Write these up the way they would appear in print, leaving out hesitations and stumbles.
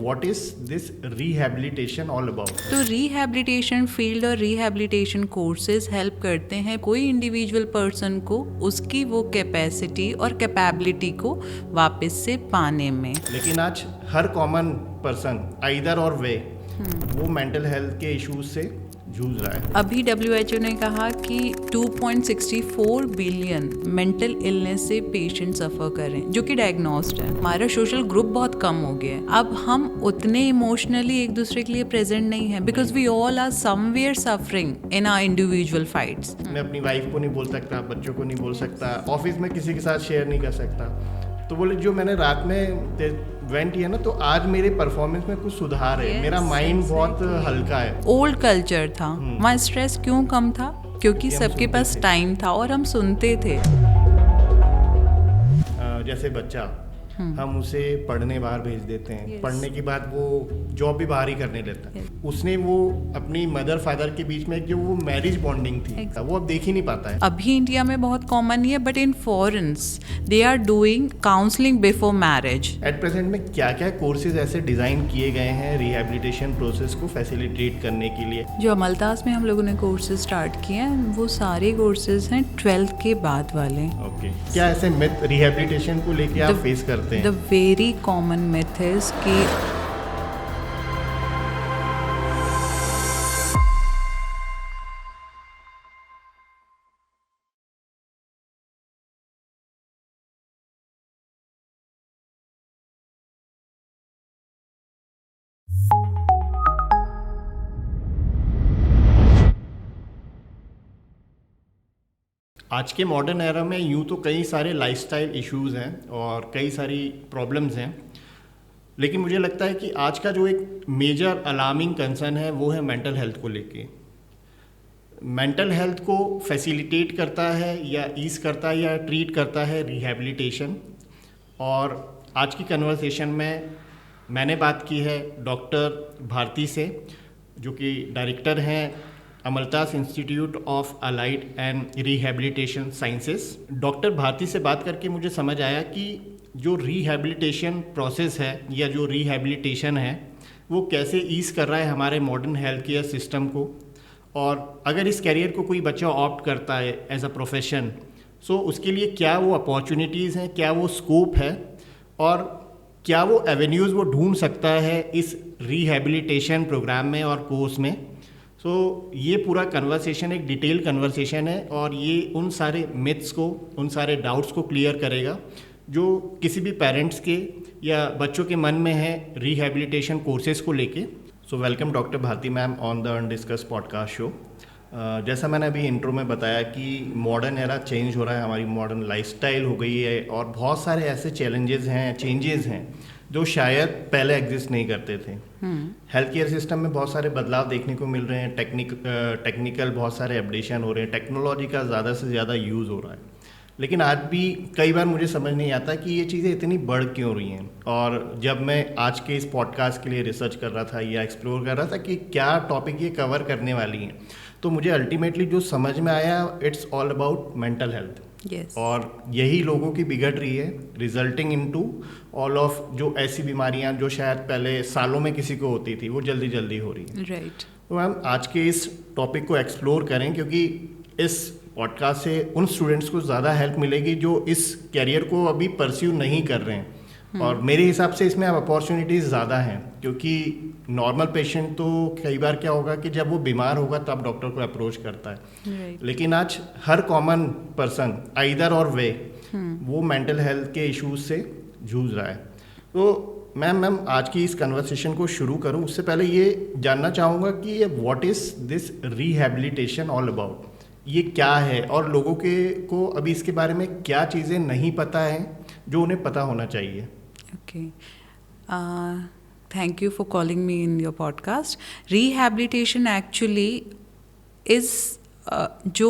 What is this rehabilitation all about? तो rehabilitation field और rehabilitation courses help करते हैं कोई इंडिविजुअल पर्सन को उसकी वो कैपेसिटी और कैपेबिलिटी को वापस से पाने में। लेकिन आज हर कॉमन पर्सन आइदर और वे वो मेंटल हेल्थ के इश्यूज से जूझ रहा है। अभी WHO ने कहा कि 2.64 बिलियन मेंटल इलनेस से पेशेंट सफ़र कर रहे हैं जो कि डायग्नोस्ड है। हमारा सोशल ग्रुप बहुत कम हो गया है। अब हम उतने इमोशनली एक दूसरे के लिए प्रेजेंट नहीं है because we all are somewhere suffering in our individual fights. मैं अपनी वाइफ को नहीं बोल सकता, बच्चों को नहीं बोल सकता, ऑफिस में किसी के साथ शेयर नहीं कर सकता। तो बोले जो मैंने रात में वेंट किया ना, तो आज मेरे परफॉर्मेंस में कुछ सुधार है। मेरा माइंड बहुत हल्का है। ओल्ड कल्चर था, वहाँ स्ट्रेस क्यों कम था? क्योंकि सबके पास टाइम था और हम सुनते थे। जैसे बच्चा हम उसे पढ़ने बाहर भेज देते हैं, पढ़ने के बाद वो जॉब भी बाहर ही करने लेता है। उसने वो अपनी मदर फादर के बीच में जो वो मैरिज बॉन्डिंग थी वो अब देख ही नहीं पाता है। अभी इंडिया में बहुत कॉमन है but in foreigns they are doing counselling before marriage. At present में क्या क्या कोर्सेज ऐसे डिजाइन किए गए हैं रिहैबिलिटेशन प्रोसेस को फैसिलिटेट करने के लिए? जो अमलतास में हम लोगों ने कोर्सेज स्टार्ट किए हैं वो सारे कोर्सेज हैं 12th के बाद वाले। ओके, क्या ऐसे मिथ रिहैबिलिटेशन को लेके आप फेस करते हैं? The very common myth is कि आज के मॉडर्न एरा में यूँ तो कई सारे लाइफस्टाइल इश्यूज हैं और कई सारी प्रॉब्लम्स हैं, लेकिन मुझे लगता है कि आज का जो एक मेजर अलार्मिंग कंसर्न है वो है मेंटल हेल्थ को लेके। मेंटल हेल्थ को फैसिलिटेट करता है या ईज करता है या ट्रीट करता है रिहैबिलिटेशन। और आज की कन्वर्सेशन में मैंने बात की है डॉक्टर भारती से, जो कि डायरेक्टर हैं Amaltas institute of allied and rehabilitation sciences. Doctor Bharti से बात करके मुझे समझ आया कि जो रिहैबिलिटेशन प्रोसेस है या जो रिहैबिलिटेशन है वो कैसे ईज कर रहा है हमारे मॉडर्न हेल्थ केयर सिस्टम को। और अगर इस कैरियर को कोई बच्चा ऑप्ट करता है एज अ प्रोफेशन, सो उसके लिए क्या वो अपॉर्चुनिटीज़ हैं, क्या वो स्कोप है और क्या वो एवेन्यूज़ वो ढूंढ सकता है इस रिहैबिलिटेशन प्रोग्राम में और कोर्स में। सो ये पूरा कन्वर्सेशन एक डिटेल कन्वर्सेशन है और ये उन सारे मिथ्स को, उन सारे डाउट्स को क्लियर करेगा जो किसी भी पेरेंट्स के या बच्चों के मन में है रिहैबिलिटेशन कोर्सेज को लेके। So welcome doctor Bharti ma'am on the undiscuss podcast show. जैसा मैंने अभी इंट्रो में बताया कि मॉडर्न एरा चेंज हो रहा है, हमारी मॉडर्न लाइफस्टाइल हो गई है और बहुत सारे ऐसे चैलेंजेस हैं, चेंजेस हैं जो शायद पहले एग्जिस्ट नहीं करते थे। हेल्थ केयर सिस्टम में बहुत सारे बदलाव देखने को मिल रहे हैं, टेक्निकल बहुत सारे अपडेशन हो रहे हैं, टेक्नोलॉजी का ज़्यादा से ज़्यादा यूज़ हो रहा है। लेकिन आज भी कई बार मुझे समझ नहीं आता कि ये चीज़ें इतनी बढ़ क्यों रही हैं। और जब मैं आज के इस पॉडकास्ट के लिए रिसर्च कर रहा था या एक्सप्लोर कर रहा था कि क्या टॉपिक ये कवर करने वाली हैं, तो मुझे अल्टीमेटली जो समझ में आया it's all about mental health. Yes. और यही लोगों की बिगड़ रही है, रिजल्टिंग इनटू ऑल ऑफ जो ऐसी बीमारियां जो शायद पहले सालों में किसी को होती थी वो जल्दी जल्दी हो रही है। राइट। तो मैम आज के इस टॉपिक को एक्सप्लोर करें क्योंकि इस पॉडकास्ट से उन स्टूडेंट्स को ज़्यादा हेल्प मिलेगी जो इस कैरियर को अभी परस्यू नहीं कर रहे हैं। और मेरे हिसाब से इसमें अब अपॉर्चुनिटीज़ ज़्यादा हैं क्योंकि नॉर्मल पेशेंट तो कई बार क्या होगा कि जब वो बीमार होगा तब डॉक्टर को अप्रोच करता है। Right. लेकिन आज हर कॉमन पर्सन आइदर और वे वो मेंटल हेल्थ के इश्यूज से जूझ रहा है। तो मैम आज की इस कन्वर्सेशन को शुरू करूं उससे पहले ये जानना चाहूँगा कि ये what is this rehabilitation all about, ये क्या है और लोगों को अभी इसके बारे में क्या चीज़ें नहीं पता है जो उन्हें पता होना चाहिए। Okay. Thank you for calling me in your podcast. Rehabilitation actually is जो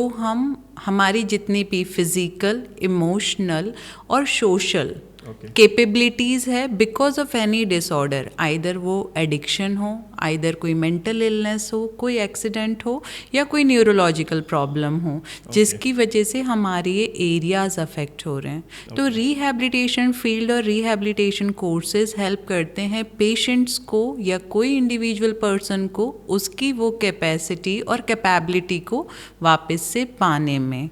हमारी जितनी भी फिजिकल, इमोशनल और सोशल कैपेबिलिटीज़ है because of any disorder, either वो एडिक्शन हो, आइदर कोई मेंटल इलनेस हो, कोई एक्सीडेंट हो या कोई न्यूरोलॉजिकल प्रॉब्लम हो जिसकी वजह से हमारे ये एरियाज अफेक्ट हो रहे हैं। तो रिहैबिलिटेशन फील्ड और रिहैबिलिटेशन कोर्सेज हेल्प करते हैं पेशेंट्स को या कोई इंडिविजुअल पर्सन को उसकी वो कैपेसिटी और कैपेबिलिटी को वापस से पाने में,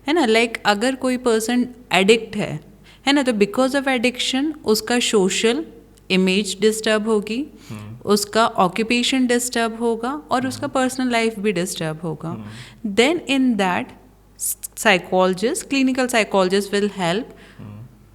है ना। लाइक अगर कोई पर्सन एडिक्ट है ना, तो बिकॉज ऑफ एडिक्शन उसका सोशल इमेज डिस्टर्ब होगी, उसका ऑक्यूपेशन डिस्टर्ब होगा और उसका पर्सनल लाइफ भी डिस्टर्ब होगा। Then in that psychologist, clinical psychologist will help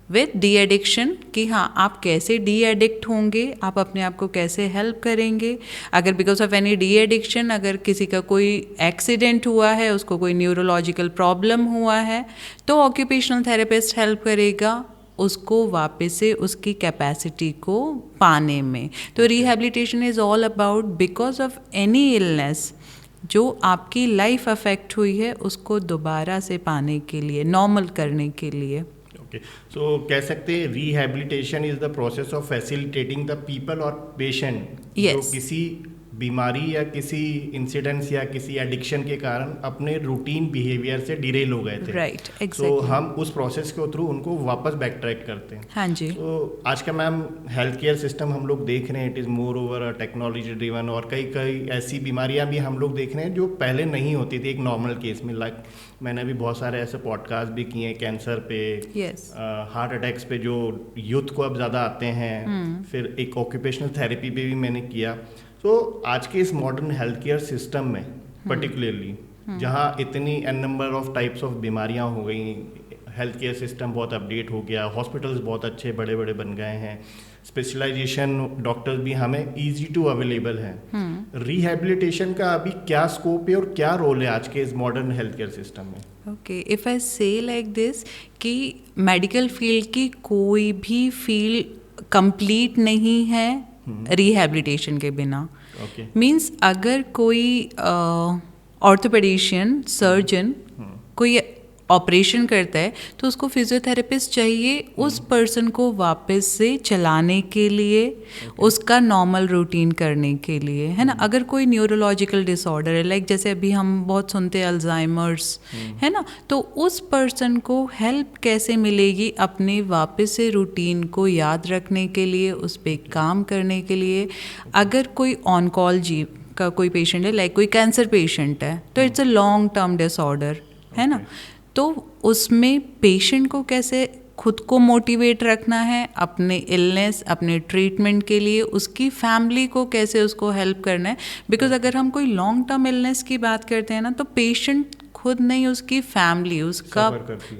with the addiction कि हाँ आप कैसे डी एडिक्ट होंगे, आप अपने आप को कैसे हेल्प करेंगे। अगर because of any de addiction अगर किसी का कोई एक्सीडेंट हुआ है, उसको कोई न्यूरोलॉजिकल प्रॉब्लम हुआ है, तो ऑक्यूपेशनल थेरेपिस्ट हेल्प करेगा उसको वापस से उसकी कैपेसिटी को पाने में। तो rehabilitation is all about because of any illness जो आपकी लाइफ अफेक्ट हुई है उसको दोबारा से पाने के लिए, नॉर्मल करने के लिए। सो कह सकते हैं rehabilitation is the process of facilitating the people और पेशेंट जो किसी बीमारी या किसी इंसिडेंट्स या किसी एडिक्शन के कारण अपने रूटीन बिहेवियर से डिरेल हो गए थे। Right, exactly. तो हम उस प्रोसेस के थ्रू उनको वापस बैक ट्रैक करते हैं। हाँ जी। तो आज का मैम हेल्थ केयर सिस्टम हम लोग देख रहे हैं, it is more over technology driven, और कई ऐसी बीमारियां भी हम लोग देख रहे हैं जो पहले नहीं होती थी एक नॉर्मल केस में। लाइक मैंने भी बहुत सारे ऐसे पॉडकास्ट भी किए हैं कैंसर पे, हार्ट अटैक्स पे जो यूथ को अब ज़्यादा आते हैं, फिर एक ऑक्यूपेशनल थेरेपी पे भी मैंने किया। तो आज के इस मॉडर्न हेल्थ केयर सिस्टम में पर्टिकुलरली जहाँ इतनी an number of types of बीमारियाँ हो गई, हेल्थ केयर सिस्टम बहुत अपडेट हो गया, हॉस्पिटल्स बहुत अच्छे बड़े बड़े बन गए हैं, स्पेशलाइजेशन डॉक्टर्स भी हमें इजी टू अवेलेबल हैं। रिहैबिलिटेशन का अभी क्या स्कोप है और क्या रोल है आज के इस मॉडर्न हेल्थ केयर सिस्टम में? ओके, इफ़ आई से लाइक दिस कि मेडिकल फील्ड की कोई भी फील्ड कंप्लीट नहीं है रिहैबिलिटेशन के बिना। मीन्स अगर कोई ऑर्थोपेडिशियन सर्जन कोई ऑपरेशन करता है तो उसको फिजियोथेरेपिस्ट चाहिए उस पर्सन को वापस से चलाने के लिए, उसका नॉर्मल रूटीन करने के लिए, है ना। अगर कोई न्यूरोलॉजिकल डिसऑर्डर है, लाइक जैसे अभी हम बहुत सुनते हैं अल्जाइमर्स, है ना, तो उस पर्सन को हेल्प कैसे मिलेगी अपने वापस से रूटीन को याद रखने के लिए, उस पर काम करने के लिए। अगर कोई ऑनकोलॉजी का कोई पेशेंट है, लाइक कोई कैंसर पेशेंट है, तो it's a long term disorder, है ना। तो उसमें पेशेंट को कैसे खुद को मोटिवेट रखना है अपने इलनेस, अपने ट्रीटमेंट के लिए, उसकी फैमिली को कैसे उसको हेल्प करना है। बिकॉज अगर हम कोई लॉन्ग टर्म इलनेस की बात करते हैं ना, तो पेशेंट खुद नहीं, उसकी फैमिली, उसका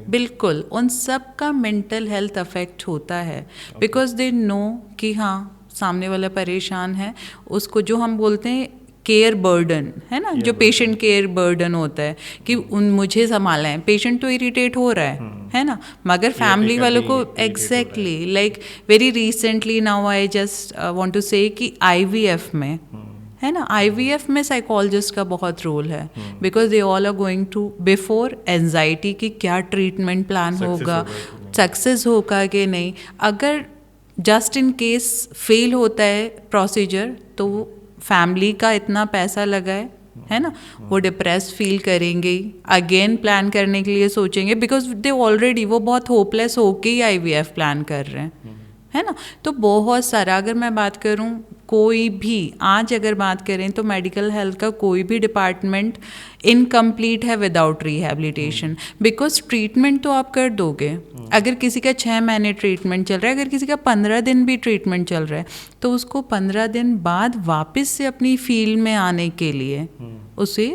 बिल्कुल उन सब का मेंटल हेल्थ अफेक्ट होता है। बिकॉज दे नो कि हाँ सामने वाला परेशान है, उसको जो हम बोलते हैं केयर बर्डन, है ना, जो पेशेंट केयर बर्डन होता है कि मुझे संभालना है। पेशेंट तो इरिटेट हो रहा है ना, मगर फैमिली वालों को exactly like very recently now I just want to say कि IVF में, है ना, IVF में साइकोलॉजिस्ट का बहुत रोल है। Because they all are going to before anxiety की क्या ट्रीटमेंट प्लान होगा, सक्सेस होगा कि नहीं। अगर जस्ट इन केस फेल होता है प्रोसीजर तो फैमिली का इतना पैसा लगा है ना, वो डिप्रेस फील करेंगे, अगेन प्लान करने के लिए सोचेंगे, बिकॉज दे ऑलरेडी वो बहुत होपलेस होके ही IVF प्लान कर रहे हैं, है ना। तो बहुत सारा, अगर मैं बात करूं कोई भी, आज अगर बात करें तो मेडिकल हेल्थ का कोई भी डिपार्टमेंट इनकम्प्लीट है विदाउट रिहैबिलिटेशन। बिकॉज ट्रीटमेंट तो आप कर दोगे, अगर किसी का 6 महीने ट्रीटमेंट चल रहा है, अगर किसी का 15 दिन भी ट्रीटमेंट चल रहा है, तो उसको 15 दिन बाद वापस से अपनी फील्ड में आने के लिए उसे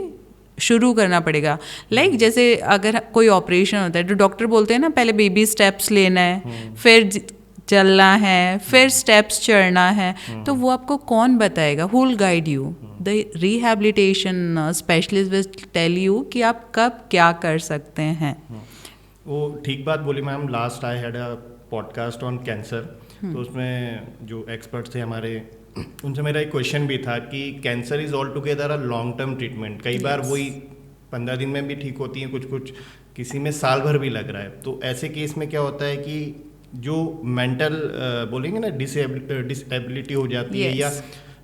शुरू करना पड़ेगा। लाइक जैसे अगर कोई ऑपरेशन होता है तो डॉक्टर बोलते हैं ना पहले बेबी स्टेप्स लेना है, फिर चलना है, फिर स्टेप्स चढ़ना है, तो वो आपको कौन बताएगा? Who will guide you? The rehabilitation specialist will tell you कि आप कब क्या कर सकते हैं। वो ठीक बात बोली ma'am. Last I had a podcast on cancer, तो उसमें जो एक्सपर्ट थे हमारे, उनसे मेरा एक क्वेश्चन भी था कि cancer is all together a long term treatment. कई बार वही 15 दिन में भी ठीक होती है, कुछ किसी में साल भर भी लग रहा है। तो ऐसे केस में क्या होता है कि जो मेंटल बोलेंगे ना डिसेबिलिटी हो जाती है, Yes. या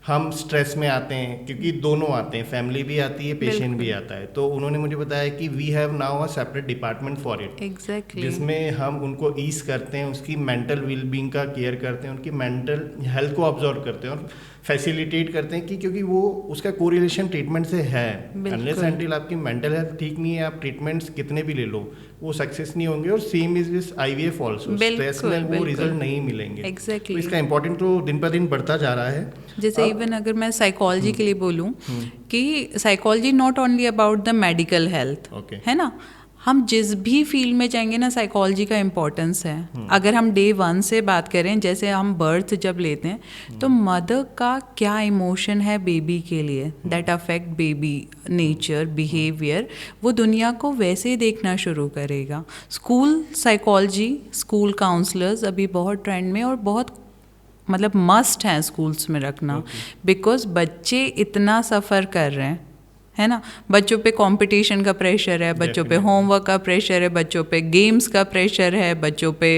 हम स्ट्रेस में आते हैं, क्योंकि दोनों आते हैं, फैमिली भी आती है, पेशेंट भी आता है। तो उन्होंने मुझे बताया कि we have now a separate department for it, exactly. जिसमें हम उनको ईज करते हैं, उसकी मेंटल वेलबींग का केयर करते हैं, उनकी मेंटल हेल्थ को ऑब्जर्व करते हैं और फैसिलिटेट करते हैं, कि क्योंकि वो उसका कोरिलेशन ट्रीटमेंट से है। अनलेस एंटिल आपकी मेंटल हेल्थ ठीक नहीं है, आप ट्रीटमेंट्स कितने भी ले लो, वो सक्सेस नहीं होंगे। और same is with IVF also, stress में वो रिजल्ट नहीं मिलेंगे। एग्जैक्टली। तो इसका इंपॉर्टेंट तो दिन पर दिन बढ़ता जा रहा है। जैसे इवन अगर मैं साइकोलॉजी के लिए बोलूं कि psychology not only about the medical health, है ना, हम जिस भी फील्ड में जाएंगे ना, साइकोलॉजी का इम्पोर्टेंस है। अगर हम डे 1 से बात करें, जैसे हम बर्थ जब लेते हैं तो मदर का क्या इमोशन है बेबी के लिए, that affect baby nature, behaviour, वो दुनिया को वैसे ही देखना शुरू करेगा। स्कूल साइकोलॉजी, स्कूल काउंसलर्स अभी बहुत ट्रेंड में और बहुत मतलब मस्ट हैं स्कूल्स में रखना, बिकॉज बच्चे इतना सफ़र कर रहे हैं, है ना। बच्चों पे कंपटीशन का प्रेशर है, बच्चों पे होमवर्क का प्रेशर है, बच्चों पे गेम्स का प्रेशर है, बच्चों पे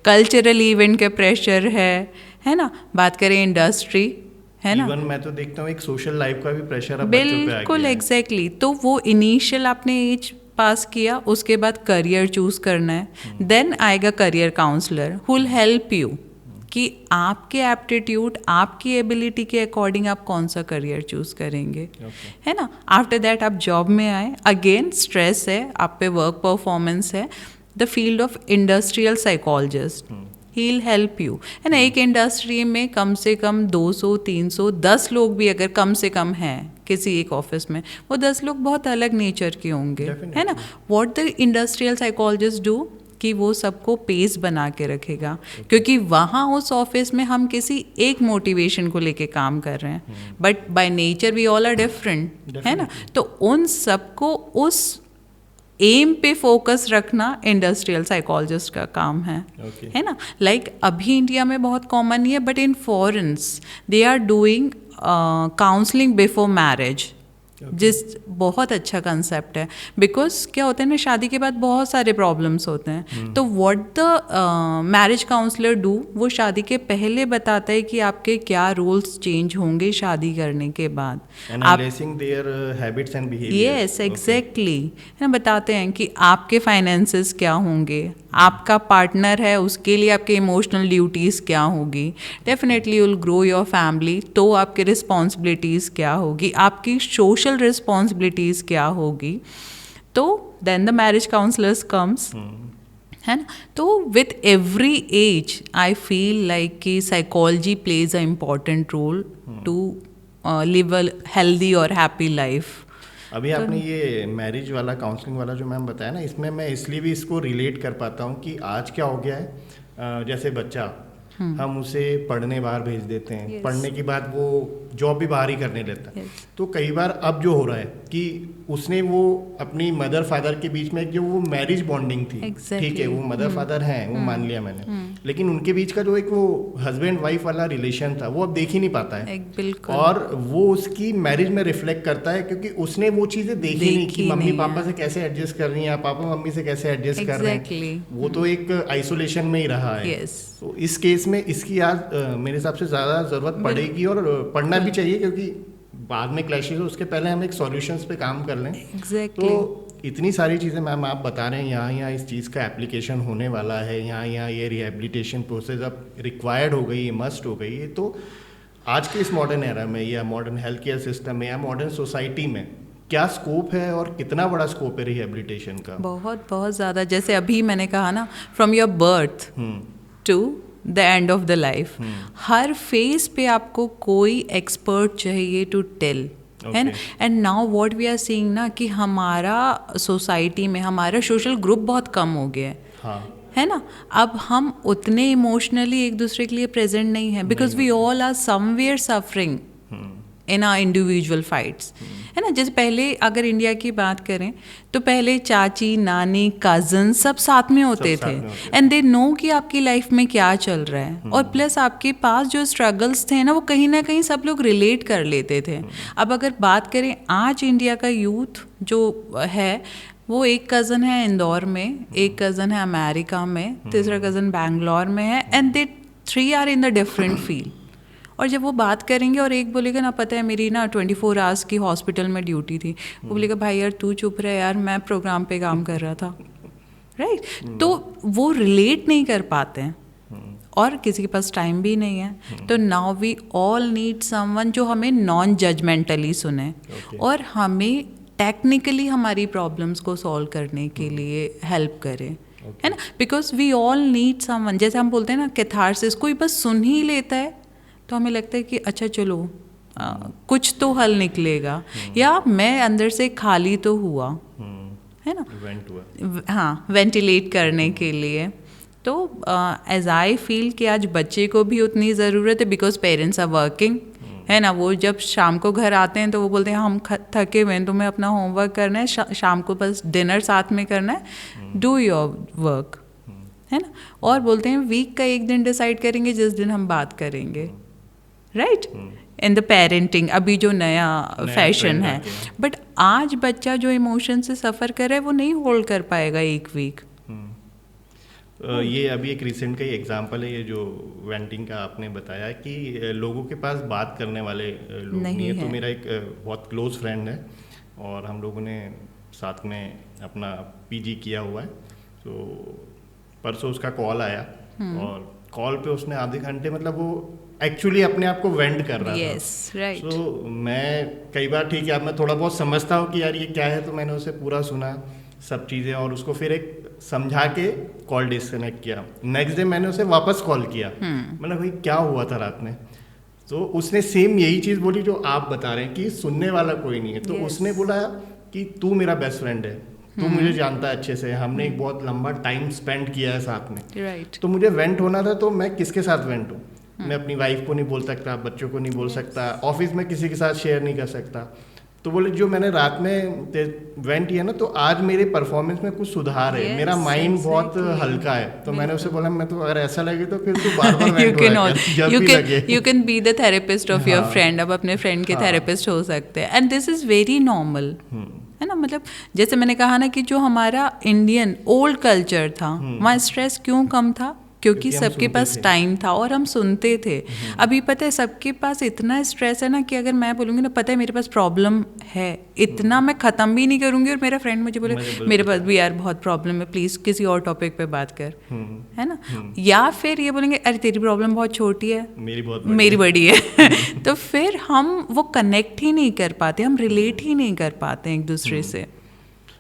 कल्चरल इवेंट का प्रेशर है ना। बात करें इंडस्ट्री, है ना, इवन मैं तो देखता हूँ एक सोशल लाइफ का भी प्रेशर अब बच्चों पे आ गया है। बिल्कुल एग्जैक्टली। तो वो इनिशियल आपने एज पास किया, उसके बाद करियर चूज करना है, देन आएगा career counsellor who will help you कि आपके एप्टीट्यूड, आपकी एबिलिटी के अकॉर्डिंग आप कौन सा करियर चूज करेंगे, है ना। आफ्टर दैट आप जॉब में आए, अगेन स्ट्रेस है, आप पे वर्क परफॉर्मेंस है, the field of industrial psychologist, he will help you, है ना। एक इंडस्ट्री में कम से कम 200, 300, 10 लोग भी अगर कम से कम हैं किसी एक ऑफिस में, वो 10 लोग बहुत अलग नेचर के होंगे, है ना। What the industrial psychologist do कि वो सबको पेस बना के रखेगा, क्योंकि वहाँ उस ऑफिस में हम किसी एक मोटिवेशन को लेके काम कर रहे हैं, but by nature we all are different, है ना। तो उन सबको उस एम पे फोकस रखना इंडस्ट्रियल साइकोलॉजिस्ट का काम है, है ना। लाइक अभी इंडिया में बहुत कॉमन नहीं है, but in foreigns they are doing counselling before marriage, जिस बहुत अच्छा कंसेप्ट है। बिकॉज क्या होता है ना, शादी के बाद बहुत सारे प्रॉब्लम्स होते हैं, तो what the marriage counsellor do, वो शादी के पहले बताता है कि आपके क्या रूल्स चेंज होंगे शादी करने के बाद, analysing their habits and behaviour. Yes exactly, है ना। बताते हैं कि आपके फाइनेंसेस क्या होंगे, आपका पार्टनर है उसके लिए आपके इमोशनल ड्यूटीज़ क्या होगी, definitely you will grow your family, तो आपकी रिस्पॉन्सिबिलिटीज़ क्या होगी, आपकी सोशल रिस्पॉन्सिबिलिटीज़ क्या होगी, तो then the marriage counsellors comes, है ना। तो with every age I feel like कि psychology plays a important role to live a healthy और हैप्पी लाइफ। अभी आपने ये मैरिज वाला, काउंसलिंग वाला जो मैम बताया ना, इसमें मैं इसलिए भी इसको रिलेट कर पाता हूँ कि आज क्या हो गया है, जैसे बच्चा हम उसे पढ़ने बाहर भेज देते हैं, Yes. पढ़ने के बाद वो जॉब भी बाहर ही करने लगता है। Yes. तो कई बार अब जो हो रहा है कि उसने वो अपनी मदर फादर के बीच में जो वो मैरिज बॉन्डिंग थी, Exactly. ठीक है वो मदर फादर हैं, वो मान लिया मैंने, लेकिन उनके बीच का जो एक वो हस्बैंड वाइफ वाला रिलेशन था वो अब देख ही नहीं पाता है। बिल्कुल। और वो उसकी मैरिज में रिफ्लेक्ट करता है, क्योंकि उसने वो चीज़ें देखी नहीं कि मम्मी पापा से कैसे एडजस्ट कर रही हैं, पापा मम्मी से कैसे एडजस्ट कर रहे हैं, वो तो एक आइसोलेशन में ही रहा है। तो इस केस में इसकी आज मेरे हिसाब से ज़्यादा ज़रूरत पड़ेगी, और पढ़ना भी चाहिए, क्योंकि बाद में क्लैशेस हो, उसके पहले हम एक सॉल्यूशंस पे काम कर लें। तो इतनी सारी चीज़ें मैम आप बता रहे हैं, यहाँ इस चीज़ का एप्लीकेशन होने वाला है, यहाँ ये रिहेबिलिटेशन प्रोसेस अब रिक्वायर्ड हो गई है, मस्ट हो गई है। तो आज के इस मॉडर्न एरा में या मॉडर्न हेल्थ केयर सिस्टम में या मॉडर्न सोसाइटी में क्या स्कोप है और कितना बड़ा स्कोप है रिहेबिलिटेशन का? बहुत बहुत ज़्यादा। जैसे अभी मैंने कहा ना, from your birth to the end of the life, हर फेज पे आपको कोई एक्सपर्ट चाहिए टू टेल, है ना। And now what we are seeing ना कि हमारा सोसाइटी में हमारा सोशल ग्रुप बहुत कम हो गया है, है ना। अब हम उतने इमोशनली एक दूसरे के लिए प्रेजेंट नहीं है, because we all are somewhere suffering in our individual fights, है ना। जैसे पहले अगर इंडिया की बात करें तो पहले चाची, नानी, कजन सब साथ में होते थे, एंड दे नो कि आपकी लाइफ में क्या चल रहा है, और प्लस आपके पास जो स्ट्रगल्स थे ना वो कहीं ना कहीं सब लोग रिलेट कर लेते थे। अब अगर बात करें आज इंडिया का यूथ जो है, वो एक कज़न है इंदौर में, एक कज़न है अमेरिका में, तीसरा कज़न बैंगलोर में है, and they 3 are in the different field. और जब वो बात करेंगे और एक बोलेगा ना पता है मेरी ना 24 आवर्स की हॉस्पिटल में ड्यूटी थी, वो बोलेगा भाई यार तू चुप रहे यार, मैं प्रोग्राम पे काम कर रहा था, राइट? तो वो रिलेट नहीं कर पाते हैं और किसी के पास टाइम भी नहीं है। तो now we all need someone जो हमें नॉन जजमेंटली सुने और हमें टेक्निकली हमारी प्रॉब्लम्स को सॉल्व करने के लिए हेल्प करे, है ना? Because we all need someone, जैसे हम बोलते हैं ना कैथारसिस, कोई बस सुन ही लेता है तो हमें लगता है कि अच्छा चलो कुछ तो हल निकलेगा, या मैं अंदर से खाली तो हुआ, है ना? हाँ, वेंटिलेट करने के लिए। तो एज आई फील कि आज बच्चे को भी उतनी ज़रूरत है, बिकॉज पेरेंट्स आर वर्किंग, है ना? वो जब शाम को घर आते हैं तो वो बोलते हैं हम थके हुए हैं, तुम्हें अपना होमवर्क करना है, शाम को बस डिनर साथ में करना है, डू योर वर्क, है ना? और बोलते हैं वीक का एक दिन डिसाइड करेंगे जिस दिन हम बात करेंगे, राइट? इन द पेरेंटिंग, अभी जो नया फैशन है। बट आज बच्चा जो इमोशन से सफ़र कर रहा है वो नहीं होल्ड कर पाएगा एक वीक। ये अभी एक रिसेंट का ही एग्जांपल है, ये जो वेंटिंग का आपने बताया कि लोगों के पास बात करने वाले लोग नहीं है। तो मेरा एक बहुत क्लोज फ्रेंड है और हम लोगों ने साथ में अपना पीजी किया हुआ है। तो परसों उसका कॉल आया और कॉल पे उसने आधे घंटे, मतलब वो एक्चुअली अपने आप को वेंट कर रहा था। राइट। तो मैं कई बार ठीक है, अब मैं थोड़ा बहुत समझता हूँ कि यार ये क्या है, तो मैंने उसे पूरा सुना सब चीज़ें और उसको फिर एक समझा के कॉल डिस्कनेक्ट किया। नेक्स्ट डे मैंने उसे वापस कॉल किया, मैंने भाई क्या हुआ था रात में, तो उसने सेम यही चीज़ बोली जो आप बता रहे हैं कि सुनने वाला कोई नहीं है। तो उसने बोला कि तू मेरा बेस्ट फ्रेंड है, तू मुझे जानता है अच्छे से, हमने एक बहुत लंबा टाइम स्पेंड किया है साथ में, राइट। तो मुझे वेंट होना था, तो मैं किसके साथ वेंट हूँ? मैं अपनी वाइफ को नहीं बोल सकता, बच्चों को नहीं बोल सकता, ऑफिस में किसी के साथ शेयर नहीं कर सकता। तो बोले जो मैंने रात में वेंट किया ना, तो आज मेरे परफॉर्मेंस में कुछ सुधार है, मेरा माइंड बहुत हल्का है। तो मैंने उसे बोला मैं तो अगर ऐसा लगे तो फिर तू बार बार वेंट जब भी लगे। You can be the therapist of your friend. अब अपने फ्रेंड के थेरेपिस्ट हो सकते हैं, and this is very normal, है ना? मतलब जैसे मैंने कहा ना कि जो हमारा इंडियन ओल्ड कल्चर था, वहाँ स्ट्रेस क्यों कम था? क्योंकि सबके पास टाइम था और हम सुनते थे। अभी पता है सबके पास इतना स्ट्रेस है ना कि अगर मैं बोलूँगी ना पता है मेरे पास प्रॉब्लम है, इतना मैं ख़त्म भी नहीं करूँगी और मेरा फ्रेंड मुझे बोले मेरे पास भी यार बहुत प्रॉब्लम है, प्लीज़ किसी और टॉपिक पे बात कर, है ना? या फिर ये बोलेंगे अरे तेरी प्रॉब्लम बहुत छोटी है, मेरी बड़ी है। तो फिर हम वो कनेक्ट ही नहीं कर पाते, हम रिलेट ही नहीं कर पाते एक दूसरे से।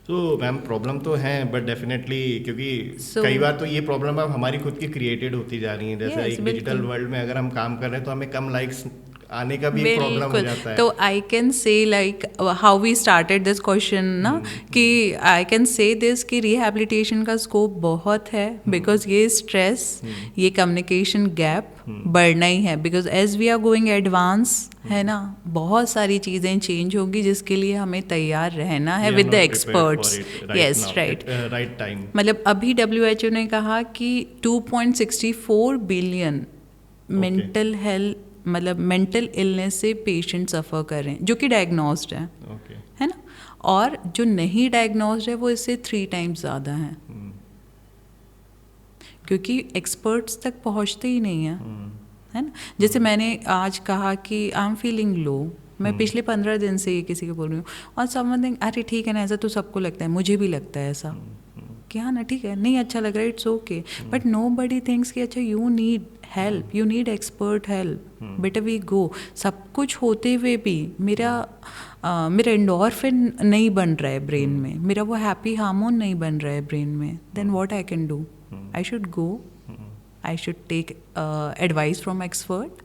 तो मैम प्रॉब्लम तो है, बट डेफिनेटली क्योंकि कई बार तो ये प्रॉब्लम अब हमारी खुद की क्रिएटेड होती जा रही है। जैसे एक डिजिटल वर्ल्ड में अगर हम काम कर रहे हैं तो हमें कम लाइक्स आने का भी प्रॉब्लम हो जाता है। तो I can say like how we started this question ना, कि आई कैन से दिस कि रिहैबिलिटेशन का स्कोप बहुत है, बिकॉज ये स्ट्रेस, ये कम्युनिकेशन गैप बढ़ना ही है, because as we are going advance, है ना, बहुत सारी चीज़ें चेंज होगी जिसके लिए हमें तैयार रहना है with the experts. Yes, right time. मतलब अभी WHO ने कहा कि 2.64 बिलियन मेंटल हेल्थ, मतलब मेंटल इलनेस से पेशेंट सफ़र कर रहे हैं जो कि डायग्नोस्ड है, है ना? और जो नहीं डायग्नोस्ड है वो इससे 3 टाइम्स ज़्यादा हैं, क्योंकि एक्सपर्ट्स तक पहुंचते ही नहीं हैं, है ना? जैसे मैंने आज कहा कि आई एम फीलिंग लो, मैं पिछले 15 दिन से ये किसी को बोल रही हूँ, और समवन थिंक अरे ठीक है ना, ऐसा तो सबको लगता है, मुझे भी लगता है ऐसा कि हाँ ना ठीक है, नहीं अच्छा लग रहा है, it's okay, but nobody thinks कि अच्छा you need help, you need expert help, better we go. सब कुछ होते हुए भी मेरा एंडोर्फिन नहीं बन रहा है ब्रेन में, मेरा वो हैप्पी हार्मोन नहीं बन रहा है ब्रेन में, then what I can do? I should go, I should take advice from expert,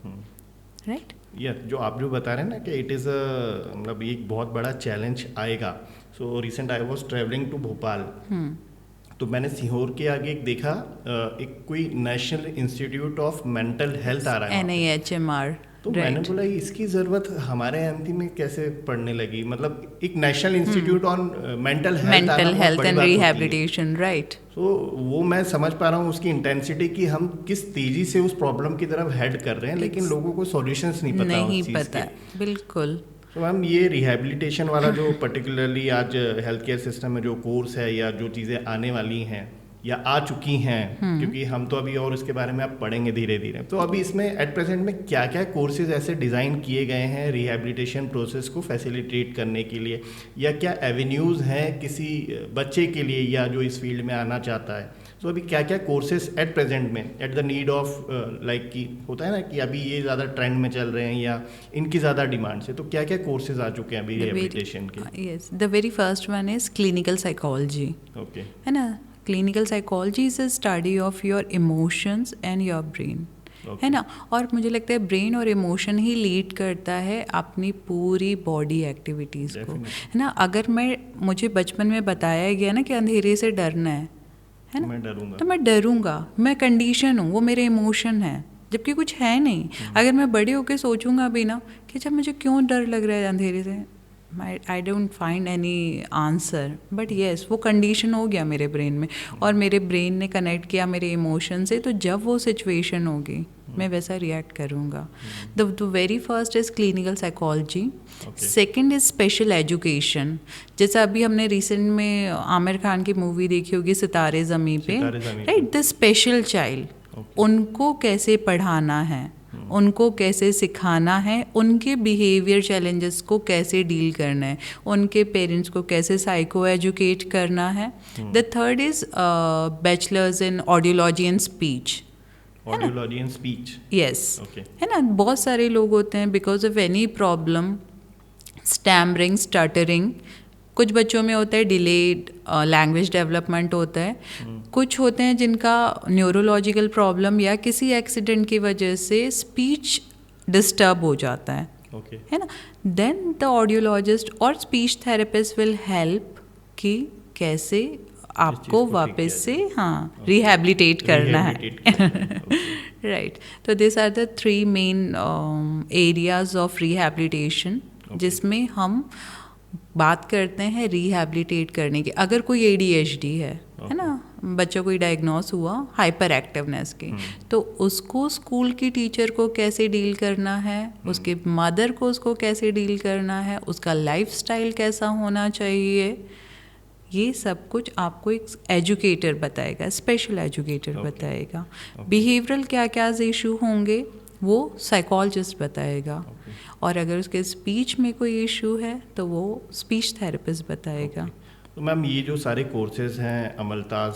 right? जो आप जो बता रहे हैं ना कि इट इज़ मतलब एक बहुत बड़ा चैलेंज आएगा। So recent I was travelling to Bhopal, तो मैंने सीहोर के आगे एक देखा, एक कोई national institute of mental health आ रहा है, NIHMR। तो मैंने बोला इसकी ज़रूरत हमारे एमपी में कैसे पड़ने लगी? मतलब एक national institute on mental health and rehabilitation, right? तो वो मैं समझ पा रहा हूँ उसकी इंटेंसिटी कि हम किस तेज़ी से उस प्रॉब्लम की तरफ हेड कर रहे हैं, लेकिन लोगों को सॉल्यूशंस नहीं पता। बिल्कुल। तो मैम ये रिहैबिलिटेशन वाला जो पर्टिकुलरली आज हेल्थ केयर सिस्टम में जो कोर्स है या जो चीज़ें आने वाली हैं या आ चुकी हैं, क्योंकि हम तो अभी और इसके बारे में आप पढ़ेंगे धीरे धीरे, तो अभी इसमें एट प्रेजेंट में क्या क्या कोर्सेज ऐसे डिज़ाइन किए गए हैं रिहैबिलिटेशन प्रोसेस को फैसिलिटेट करने के लिए, या क्या एवेन्यूज़ हैं किसी बच्चे के लिए या जो इस फील्ड में आना चाहता है, तो अभी क्या क्या कोर्सेज एट प्रेजेंट में at the need of like कि होता है ना कि अभी ये ज़्यादा ट्रेंड में चल रहे हैं या इनकी ज़्यादा डिमांड से, तो क्या क्या कोर्सेज आ चुके हैं अभी रिहैबिलिटेशन के? Yes, the very first one is clinical psychology, okay, है ना। Clinical psychology is a study of your emotions and your brain, है ना। और मुझे लगता है ब्रेन और इमोशन ही लीड करता है अपनी पूरी बॉडी एक्टिविटीज़ को, है ना। अगर मुझे बचपन में बताया गया ना कि अंधेरे से डरना है ना, मैं डरूंगा, तो मैं डरूंगा, मैं कंडीशन हूँ, वो मेरे इमोशन है, जबकि कुछ है नहीं। अगर मैं बड़े होकर सोचूंगा भी ना कि जब मुझे क्यों डर लग रहा है अंधेरे से, I don't find any answer, but yes वो कंडीशन हो गया मेरे ब्रेन में, और मेरे ब्रेन ने कनेक्ट किया मेरे इमोशन से, तो जब वो सिचुएशन होगी मैं वैसा रिएक्ट करूँगा। The very first is clinical psychology, second is special education. जैसा अभी हमने रिसेंट में आमिर खान की मूवी देखी होगी सितारे ज़मीं पे, राइट, द स्पेशल चाइल्ड, उनको कैसे पढ़ाना है, उनको कैसे सिखाना है, उनके बिहेवियर चैलेंजेस को कैसे डील करना है, उनके पेरेंट्स को कैसे साइको एजुकेट करना है। The third is bachelors in audiology and speech, audiology and speech, yes, है ना। बहुत सारे लोग होते हैं because of any problem, stammering, stuttering, कुछ बच्चों में होता है डिलेड लैंग्वेज डेवलपमेंट होता है, कुछ होते हैं जिनका न्यूरोलॉजिकल प्रॉब्लम या किसी एक्सीडेंट की वजह से स्पीच डिस्टर्ब हो जाता है, है ना। देन द ऑडियोलॉजिस्ट और स्पीच थेरेपिस्ट विल हेल्प कि कैसे आपको वापस से रिहैबिलिटेट करना है, राइट। तो this are the 3 main areas of rehabilitation जिसमें हम बात करते हैं रिहैबिलिटेट करने की। अगर कोई ADHD है ना, बच्चों को डायग्नोस हुआ हाइपर एक्टिवनेस की, तो उसको स्कूल की टीचर को कैसे डील करना है, उसके मदर को उसको कैसे डील करना है, उसका लाइफस्टाइल कैसा होना चाहिए, ये सब कुछ आपको एक एजुकेटर बताएगा, स्पेशल एजुकेटर बताएगा। बिहेवियरल क्या क्या इशू होंगे वो साइकोलॉजिस्ट बताएगा, और अगर उसके स्पीच में कोई इशू है तो वो स्पीच थेरेपिस्ट बताएगा। तो मैम ये जो सारे कोर्सेज हैं Amaltas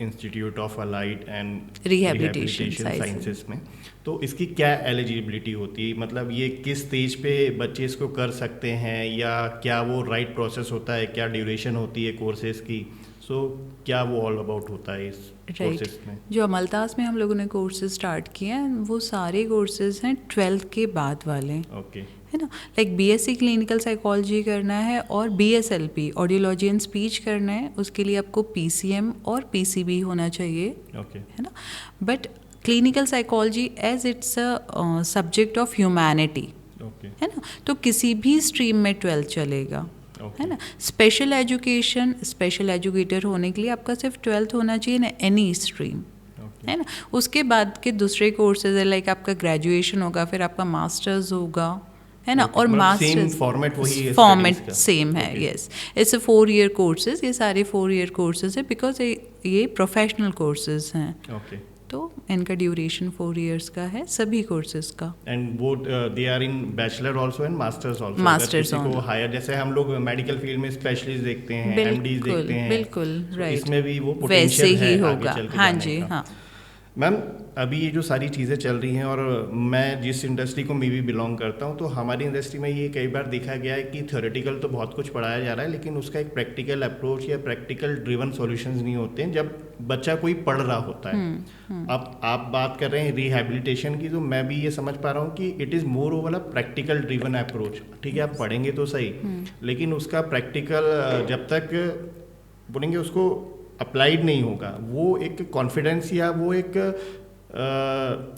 institute of allied and rehabilitation sciences में, तो इसकी क्या एलिजिबिलिटी होती है, मतलब ये किस स्टेज पे बच्चे इसको कर सकते हैं, या क्या वो राइट प्रोसेस होता है, क्या ड्यूरेशन होती है कोर्सेज की, सो क्या वो ऑल अबाउट होता है इस कोर्सेज में? जो अमलताज में हम लोगों ने कोर्सेज स्टार्ट किए हैं वो सारे कोर्सेज हैं 12th के बाद वाले, है ना। लाइक BSc क्लिनिकल साइकोलॉजी करना है और BSLP ऑडियोलॉजी एंड स्पीच करना है, उसके लिए आपको PCM और PCB होना चाहिए, है ना। But clinical psychology as it's a subject of humanity, है ना, तो किसी भी स्ट्रीम में 12th चलेगा, है ना। स्पेशल एजुकेशन, स्पेशल एजुकेटर होने के लिए आपका सिर्फ 12th होना चाहिए ना, एनी स्ट्रीम, है ना। उसके बाद के दूसरे कोर्सेज है, लाइक आपका ग्रेजुएशन होगा, फिर आपका मास्टर्स होगा, है ना, और मास्टर्स फॉर्मेट सेम है, यस। इट्स 4 ईयर कोर्सेज, ये सारे 4 ईयर कोर्सेज है बिकॉज ये प्रोफेशनल कोर्सेज हैं, तो इनका ड्यूरेशन 4 इयर्स का है सभी कोर्सेज का। एंड वो they are in bachelor also and masters also, masters को हायर, जैसे हम लोग मेडिकल फील्ड में स्पेशलिस्ट देखते हैं, MDs देखते हैं, बिल्कुल राइट, इसमें भी वो पोटेंशियल वैसे ही होगा, हाँ जी, हाँ। मैम अभी ये जो सारी चीज़ें चल रही हैं, और मैं जिस इंडस्ट्री को मैं भी बिलोंग करता हूँ, तो हमारी इंडस्ट्री में ये कई बार देखा गया है कि थ्योरेटिकल तो बहुत कुछ पढ़ाया जा रहा है, लेकिन उसका एक प्रैक्टिकल अप्रोच या प्रैक्टिकल ड्रिवन सॉल्यूशंस नहीं होते हैं जब बच्चा कोई पढ़ रहा होता है। अब आप बात कर रहे हैं रिहैबिलिटेशन की, तो मैं भी ये समझ पा रहा हूँ कि it is more over a practical driven approach. ठीक है, आप पढ़ेंगे तो सही, लेकिन उसका प्रैक्टिकल जब तक बोलेंगे उसको अप्लाइड नहीं होगा, वो एक कॉन्फिडेंस या वो एक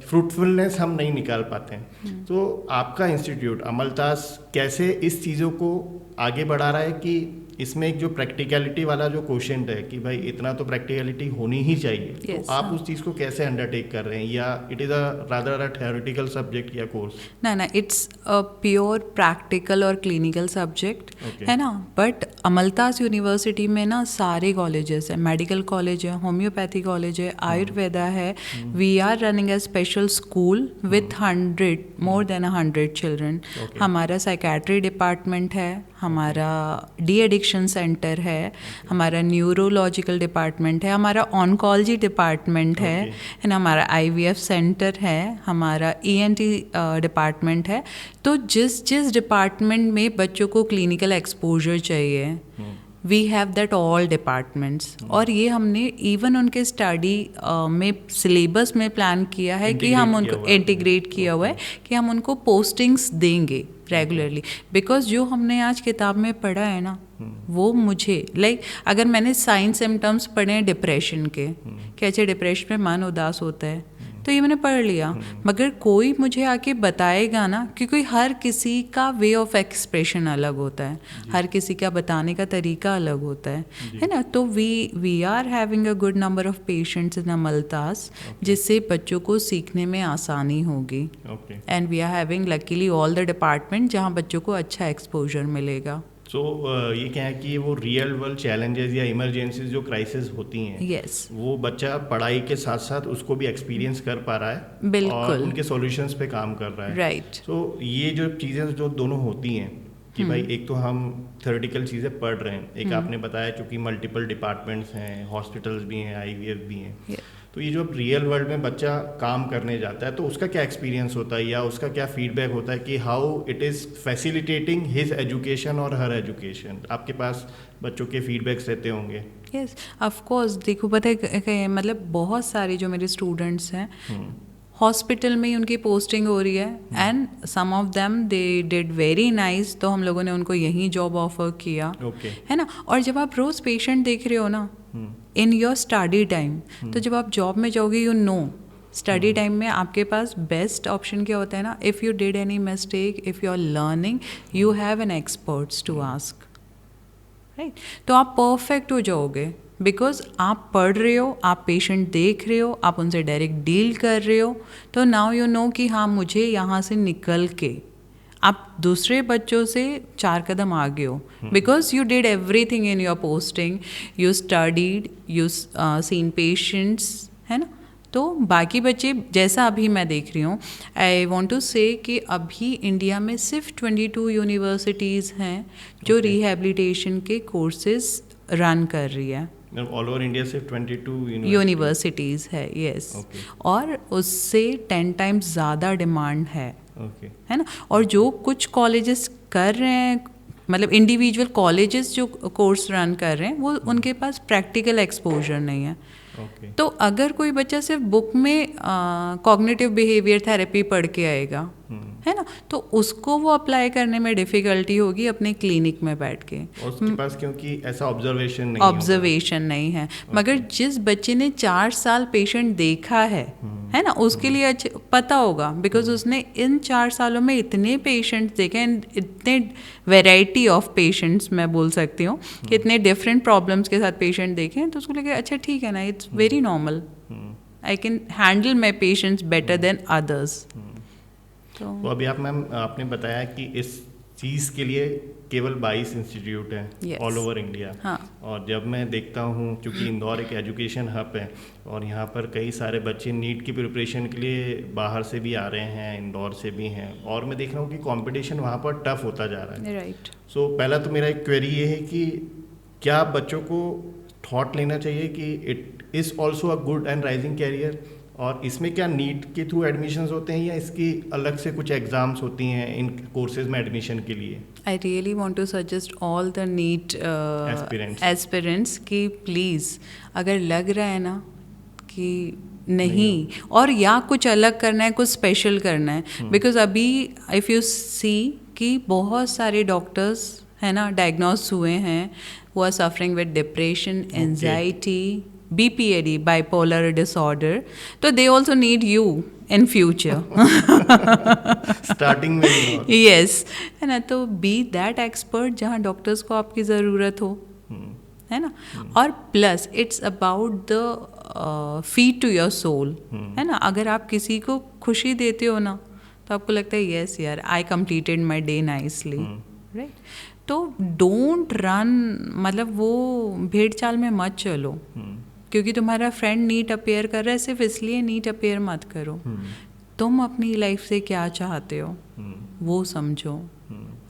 फ्रूटफुलनेस हम नहीं निकाल पाते हैं। तो आपका इंस्टीट्यूट अमलताज कैसे इस चीज़ों को आगे बढ़ा रहा है कि इसमें एक जो प्रैक्टिकलिटी वाला जो क्वेश्चन है कि भाई इतना तो प्रैक्टिकलिटी होनी ही चाहिए, Yes, तो आप हाँ. उस चीज़ को कैसे अंडरटेक कर रहे हैं, या it is a rather a theoretical subject या कोर्स? ना इट्स अ प्योर प्रैक्टिकल और क्लिनिकल सब्जेक्ट Okay. है ना. बट अमलतास यूनिवर्सिटी में ना सारे कॉलेजेस हैं, मेडिकल कॉलेज है, होम्योपैथी कॉलेज है, आयुर्वेदा है. We are running a special school with 100 more than 100 children. Okay. हमारा साइकेट्री डिपार्टमेंट है, हमारा डी एडिक्शन सेंटर है, हमारा न्यूरोलॉजिकल डिपार्टमेंट है, हमारा ऑनकोलॉजी डिपार्टमेंट है, Okay. एंड हमारा आईवीएफ सेंटर है, हमारा ईएनटी डिपार्टमेंट है. तो जिस जिस डिपार्टमेंट में बच्चों को क्लिनिकल एक्सपोजर चाहिए, we have that all departments. और ये हमने इवन उनके स्टडी में सिलेबस में प्लान किया है कि हम उनको इंटीग्रेट किया हुआ है कि हम उनको पोस्टिंग्स देंगे रेगुलरली. बिकॉज जो हमने आज किताब में पढ़ा है ना, वो मुझे अगर मैंने साइन सिम्टम्स पढ़े हैं डिप्रेशन के, कि अच्छा डिप्रेशन में मन उदास होता है, तो ये मैंने पढ़ लिया. मगर कोई मुझे आके बताएगा ना, क्योंकि हर किसी का वे ऑफ एक्सप्रेशन अलग होता है, हर किसी का बताने का तरीका अलग होता है ना. तो we are having a good number of patients in Amaltas, जिससे बच्चों को सीखने में आसानी होगी. And we are having luckily all the department जहाँ बच्चों को अच्छा एक्सपोजर मिलेगा. सो ये क्या है कि वो रियल वर्ल्ड चैलेंजेस या इमरजेंसीज जो क्राइसिस होती हैं, Yes. वो बच्चा पढ़ाई के साथ साथ उसको भी एक्सपीरियंस कर पा रहा है, बिल्कुल. और उनके सॉल्यूशंस पे काम कर रहा है. राइट. सो ये जो चीज़ें जो दोनों होती हैं कि भाई एक तो हम थ्योरेटिकल चीज़ें पढ़ रहे हैं, एक आपने बताया चूँकि मल्टीपल डिपार्टमेंट्स हैं, हॉस्पिटल्स भी हैं, आईवीएफ भी हैं. Yeah. तो ये जो रियल वर्ल्ड में बच्चा काम करने जाता है, तो उसका क्या एक्सपीरियंस होता है या उसका क्या फीडबैक होता है कि how it is facilitating his education और हर एजुकेशन? आपके पास बच्चों के फीडबैक्स रहते होंगे. Yes of course. देखो पता है मतलब बहुत सारे जो मेरे स्टूडेंट्स हैं हॉस्पिटल में ही उनकी पोस्टिंग हो रही है, and some of them they did very nice, तो हम लोगों ने उनको यहीं जॉब ऑफर किया. है ना. और जब आप रोज़ पेशेंट देख रहे हो ना इन योर स्टडी टाइम, तो जब आप जॉब में जाओगे यू नो स्टडी टाइम में आपके पास बेस्ट ऑप्शन क्या होता है ना, if you did any mistake, if you are learning, you have an experts to ask. Right. तो आप परफेक्ट हो जाओगे, बिकॉज आप पढ़ रहे हो, आप पेशेंट देख रहे हो, आप उनसे डायरेक्ट डील कर रहे हो. तो नाउ यू नो कि हाँ मुझे यहाँ से निकल के आप दूसरे बच्चों से 4 कदम आगे हो, because you did everything in your posting, you studied, you seen patients, है ना. तो बाकी बच्चे जैसा अभी मैं देख रही हूँ, आई वॉन्ट टू से कि अभी इंडिया में सिर्फ 22 यूनिवर्सिटीज़ हैं जो रिहैबिलिटेशन के कोर्सेज रन कर रही है. ऑल ओवर इंडिया सिर्फ 22 यूनिवर्सिटीज़ है. यस. और उससे 10 टाइम्स ज़्यादा डिमांड है. है ना. और जो कुछ कॉलेजेस कर रहे हैं, मतलब इंडिविजुअल कॉलेजेस जो कोर्स रन कर रहे हैं, वो उनके पास प्रैक्टिकल एक्सपोजर नहीं है. तो अगर कोई बच्चा सिर्फ बुक में कॉग्निटिव बिहेवियर थेरेपी पढ़ के आएगा, है ना, तो उसको वो अप्लाई करने में डिफ़िकल्टी होगी अपने क्लिनिक में बैठ के. उसके पास क्योंकि ऐसा ऑब्जर्वेशन नहीं है. मगर जिस बच्चे ने 4 साल पेशेंट देखा है ना, उसके लिए अच्छा पता होगा, बिकॉज उसने इन 4 सालों में इतने पेशेंट्स देखे हैं, इतने वैरायटी ऑफ पेशेंट्स मैं बोल सकती हूँ कि इतने डिफरेंट प्रॉब्लम्स के साथ पेशेंट देखे हैं, तो उसको लगे अच्छा ठीक है ना, it's very normal, I can handle my patients better than others. तो अभी आपने बताया कि इस चीज़ के लिए केवल 22 इंस्टीट्यूट हैं ऑल ओवर इंडिया. और जब मैं देखता हूँ, क्योंकि इंदौर एक एजुकेशन हब है और यहाँ पर कई सारे बच्चे नीट की प्रिपरेशन के लिए बाहर से भी आ रहे हैं, इंदौर से भी हैं, और मैं देख रहा हूँ कि कंपटीशन वहाँ पर टफ होता जा रहा है. राइट. सो पहला तो मेरा एक क्वेरी ये है कि क्या बच्चों को थॉट लेना चाहिए कि it is also a good and rising career, और इसमें क्या नीट के थ्रू एडमिशन्स होते हैं या इसकी अलग से कुछ एग्जाम्स होती हैं इन कोर्सेज में एडमिशन के लिए? I really want to suggest all the NEET aspirants कि प्लीज़ अगर लग रहा है ना कि नहीं और या कुछ अलग करना है, कुछ स्पेशल करना है, बिकॉज अभी इफ़ यू सी कि बहुत सारे डॉक्टर्स है ना डायग्नोस हुए हैं, वो are suffering with depression, anxiety, BPD, bipolar disorder, तो they also need you in future. Starting में ही और Yes, है ना, तो be that expert जहाँ डॉक्टर्स को आपकी ज़रूरत हो, है ना. और plus it's about the feed to your soul, है ना. अगर आप किसी को खुशी देते हो ना, तो आपको लगता है यस यार, I completed my day nicely, right. तो डोंट रन, मतलब वो भेड़ चाल में मत चलो, क्योंकि तुम्हारा फ्रेंड नीट अपेयर कर रहा है, सिर्फ इसलिए नीट अपेयर मत करो. तुम अपनी लाइफ से क्या चाहते हो वो समझो,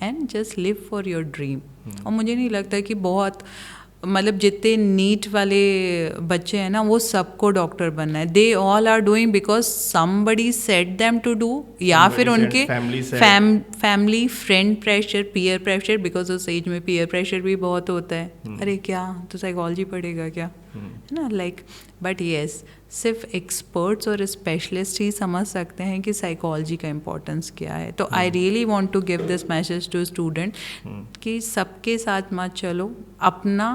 and just live for your dream. और मुझे नहीं लगता कि बहुत, मतलब जितने नीट वाले बच्चे हैं ना, वो सबको डॉक्टर बनना है. They all are doing because somebody set them to do, या फिर उनके family friend pressure, peer pressure, because उस एज में पीयर प्रेशर भी बहुत होता है. अरे क्या तो साइकोलॉजी पढ़ेगा क्या, है ना, लाइक. बट येस, सिर्फ एक्सपर्ट्स और स्पेशलिस्ट ही समझ सकते हैं कि साइकोलॉजी का इम्पोर्टेंस क्या है. तो I really want to give this message to student कि सबके साथ मत चलो, अपना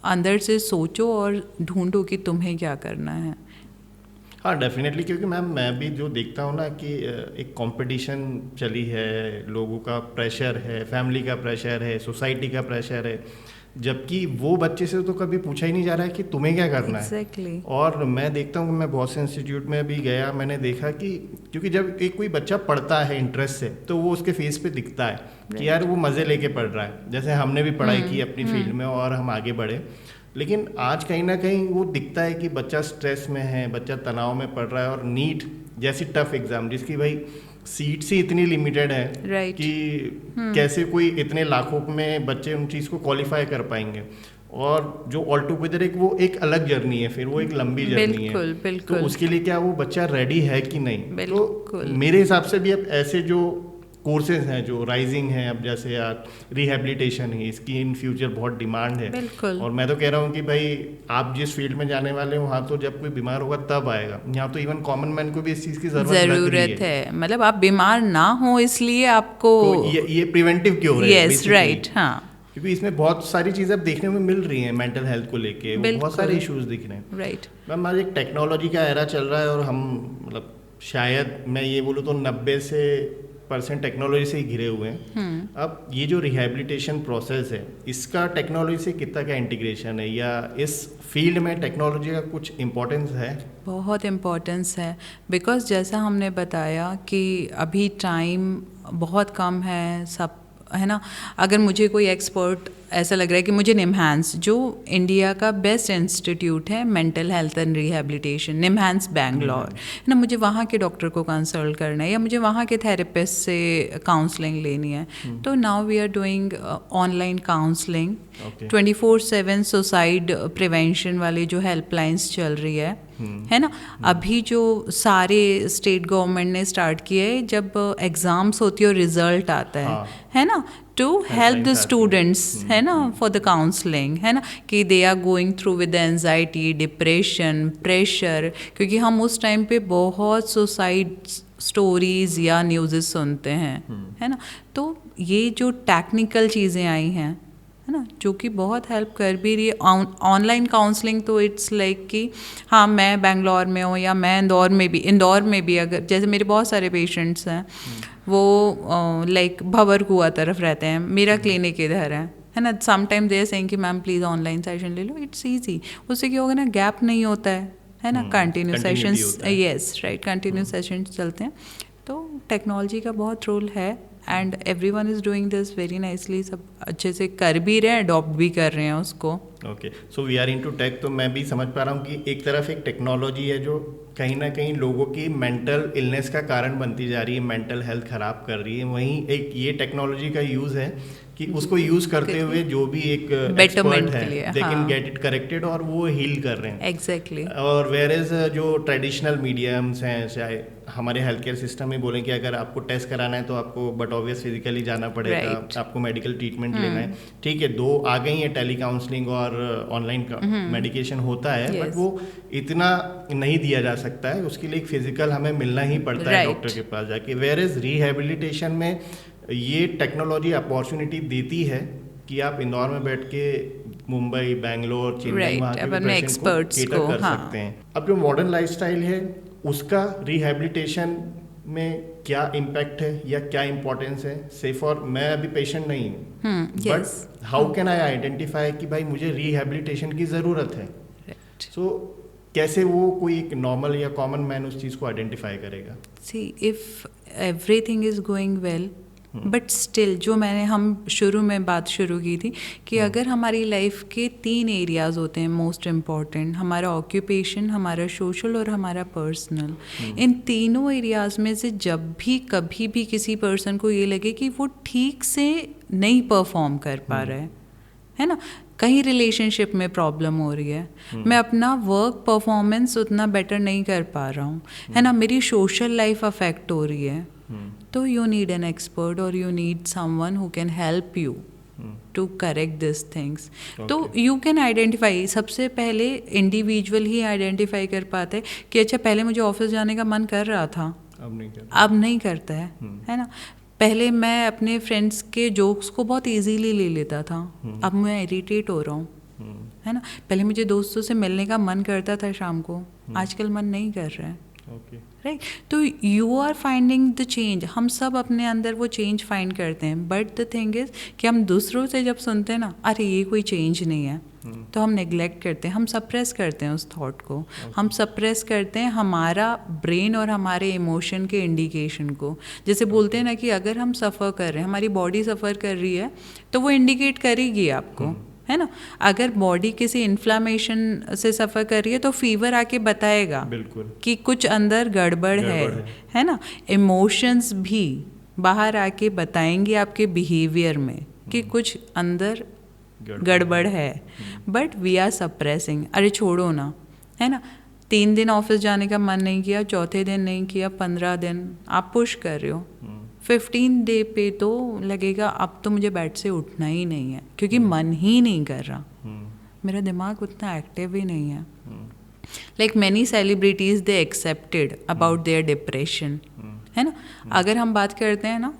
अंदर से सोचो और ढूंढो कि तुम्हें क्या करना है. हाँ डेफिनेटली, क्योंकि मैम मैं भी जो देखता हूँ ना कि एक कंपटीशन चली है, लोगों का प्रेशर है, फैमिली का प्रेशर है, सोसाइटी का प्रेशर है, जबकि वो बच्चे से तो कभी पूछा ही नहीं जा रहा है कि तुम्हें क्या करना है. और मैं देखता हूँ कि मैं बहुत से इंस्टीट्यूट में भी गया, मैंने देखा कि क्योंकि जब एक कोई बच्चा पढ़ता है इंटरेस्ट से, तो वो उसके फेस पे दिखता है कि यार वो मज़े लेके पढ़ रहा है. जैसे हमने भी पढ़ाई की अपनी फील्ड में और हम आगे बढ़े, लेकिन आज कहीं ना कहीं वो दिखता है कि बच्चा स्ट्रेस में है, बच्चा तनाव में पढ़ रहा है. और नीट जैसी टफ एग्ज़ाम जिसकी भाई सीट्स ही इतनी लिमिटेड है कि कैसे कोई इतने लाखों में बच्चे उन चीज़ को क्वालिफाई कर पाएंगे. और जो ऑल टुगेदर एक अलग जर्नी है, फिर वो एक लंबी जर्नी है. तो उसके लिए क्या वो बच्चा रेडी है कि नहीं. तो मेरे हिसाब से भी अब ऐसे जो कोर्सेज हैं जो राइजिंग हैं, अब जैसे यार रिहेबिलिटेशन है, इसकी इन फ्यूचर बहुत डिमांड है. और मैं तो कह रहा हूँ कि भाई आप जिस फील्ड में जाने वाले हो, वहाँ तो जब कोई बीमार होगा तब आएगा. यहाँ तो इवन कॉमन मैन को भी इस चीज़ की ज़रूरत है. मतलब आप बीमार ना हो इसलिए आपको तो ये प्रिवेंटिव क्यों हो रहा है. Yes right. हाँ, क्योंकि इसमें बहुत सारी चीज़ें अब देखने में मिल रही हैं मेंटल हेल्थ को लेके, बहुत सारे इश्यूज दिख रहे हैं. राइट मैम, आज एक टेक्नोलॉजी का एरा चल रहा है और हम मतलब शायद मैं ये बोलूँ तो 90% टेक्नोलॉजी से ही घिरे हुए हैं. अब ये जो रिहेबिलिटेशन प्रोसेस है, इसका टेक्नोलॉजी से कितना क्या इंटीग्रेशन है, या इस फील्ड में टेक्नोलॉजी का कुछ इम्पोर्टेंस है? बहुत इम्पोर्टेंस है, बिकॉज जैसा हमने बताया कि अभी टाइम बहुत कम है, सब है ना. अगर मुझे कोई एक्सपर्ट ऐसा लग रहा है कि मुझे निम्हांस, जो इंडिया का बेस्ट इंस्टीट्यूट है mental health and rehabilitation, निम्हांस Bangalore, है ना, मुझे वहाँ के डॉक्टर को कंसल्ट करना है या मुझे वहाँ के थेरेपिस्ट से काउंसलिंग लेनी है, तो now we are doing online counselling. 24/7 suicide prevention वाली जो हेल्पलाइंस चल रही है ना. अभी जो सारे स्टेट गवर्नमेंट ने स्टार्ट किए है, जब एग्ज़ाम्स होती है और रिजल्ट आता है ना, टू हेल्प द स्टूडेंट्स, है ना, फॉर द काउंसलिंग, है ना, कि they are going through with anxiety, depression, pressure. क्योंकि हम उस टाइम पे बहुत सुसाइड स्टोरीज या न्यूज़ेस सुनते हैं, है ना. तो ये जो टेक्निकल चीज़ें आई हैं, है ना, जो कि बहुत हेल्प कर भी रही है. ऑनलाइन काउंसलिंग तो इट्स लाइक कि हाँ मैं बेंगलोर में हूँ या मैं इंदौर में भी अगर जैसे मेरे बहुत सारे पेशेंट्स हैं, वो लाइक भंवरकुआ तरफ रहते हैं, मेरा क्लिनिक इधर है ना. समटाइम दे आर सेइंग कि मैम प्लीज़ ऑनलाइन सेशन ले लो, इट्स ईजी. उससे क्या होगा ना, गैप नहीं होता है ना, continue sessions, yes right, continue sessions चलते हैं. तो टेक्नोलॉजी का बहुत रोल है and everyone is doing this very nicely. सब अच्छे से कर भी रहे हैं, अडॉप्ट भी कर रहे हैं उसको. Okay, so we are into tech. तो मैं भी समझ पा रहा हूँ कि एक तरफ एक टेक्नोलॉजी है जो कहीं ना कहीं लोगों की मेंटल इलनेस का कारण बनती जा रही है, मेंटल हेल्थ ख़राब कर रही है. वहीं एक ये टेक्नोलॉजी का यूज़ है कि उसको यूज़ करते हुए जो भी एक एक्सपर्ट है they can get it corrected और वो हील कर रहे हैं. एग्जैक्टली. और वेयर इज जो ट्रेडिशनल मीडियम्स हैं, चाहे हमारे हेल्थ केयर सिस्टम में बोलें कि अगर आपको टेस्ट कराना है तो आपको बट ऑब्वियस फिजिकली जाना पड़ेगा, आपको मेडिकल ट्रीटमेंट लेना है, ठीक है. दो आ गई है, टेली काउंसलिंग और ऑनलाइन मेडिकेशन होता है, बट वो इतना नहीं दिया जा सकता है. उसके लिए एक फिजिकल हमें मिलना ही पड़ता है डॉक्टर के पास जाके. वेयर इज रिहेबिलिटेशन में ये टेक्नोलॉजी अपॉर्चुनिटी देती है कि आप इंदौर में बैठ के मुंबई, बैंगलोर, चेन्नई, Right, वहाँ के अब भी अपने पेशेंट को experts केटर को, कर हाँ। सकते हैं। अब जो मॉडर्न लाइफस्टाइल है उसका रिहैबिलिटेशन में क्या इम्पैक्ट है या क्या इम्पोर्टेंस है? से फॉर मैं अभी पेशेंट नहीं हूँ, yes, but how can I identify कि भाई मुझे रिहैबिलिटेशन की ज़रूरत है? right. सो कैसे वो कोई एक नॉर्मल या कॉमन मैन उस चीज़ को आइडेंटिफाई करेगा? See, if everything is going well, but still जो हम शुरू में बात शुरू की थी कि अगर हमारी लाइफ के 3 एरियाज होते हैं मोस्ट इम्पॉर्टेंट, हमारा ऑक्यूपेशन, हमारा सोशल और हमारा पर्सनल, इन तीनों एरियाज में से जब भी कभी भी किसी पर्सन को ये लगे कि वो ठीक से नहीं परफॉर्म कर पा रहा है ना, कहीं रिलेशनशिप में प्रॉब्लम हो रही है, मैं अपना वर्क परफॉर्मेंस उतना बेटर नहीं कर पा रहा हूँ, है ना, मेरी सोशल लाइफ अफेक्ट हो रही है, तो यू नीड एन एक्सपर्ट और you need someone who can help you to correct this things. तो यू कैन आइडेंटिफाई, सबसे पहले इंडिविजुअल ही आइडेंटिफाई कर पाते कि अच्छा पहले मुझे ऑफिस जाने का मन कर रहा था, अब नहीं करता है ना, पहले मैं अपने फ्रेंड्स के जोक्स को बहुत इजीली ले लेता था, अब मैं इरिटेट हो रहा हूँ, है ना, पहले मुझे दोस्तों से मिलने का मन करता था शाम को, आजकल मन नहीं कर रहा है, राइट। तो you are finding the change, हम सब अपने अंदर वो चेंज फाइंड करते हैं, बट द थिंग इज कि हम दूसरों से जब सुनते हैं ना, अरे ये कोई चेंज नहीं है, तो हम नेग्लेक्ट करते हैं, हम सप्रेस करते हैं उस थॉट को, हम सप्रेस करते हैं हमारा ब्रेन और हमारे इमोशन के इंडिकेशन को। जैसे बोलते हैं ना कि अगर हम सफ़र कर रहे हैं, हमारी बॉडी सफ़र कर रही है, तो वो इंडिकेट करेगी आपको, है ना, अगर बॉडी किसी इन्फ्लामेशन से सफ़र कर रही है तो फीवर आके बताएगा बिल्कुल कि कुछ अंदर गड़बड़ है ना। इमोशंस भी बाहर आके बताएंगे आपके बिहेवियर में कि कुछ अंदर गड़बड़ है, बट वी आर सप्रेसिंग, अरे छोड़ो ना, है ना, 3 दिन ऑफिस जाने का मन नहीं किया, चौथे दिन नहीं किया, 15 दिन आप पुश कर रहे हो, 15 डे पे तो लगेगा अब तो मुझे बेड से उठना ही नहीं है, क्योंकि मन ही नहीं कर रहा, मेरा दिमाग उतना एक्टिव ही नहीं है। Like many celebrities they accepted about their depression, है ना। अगर हम बात करते हैं ना,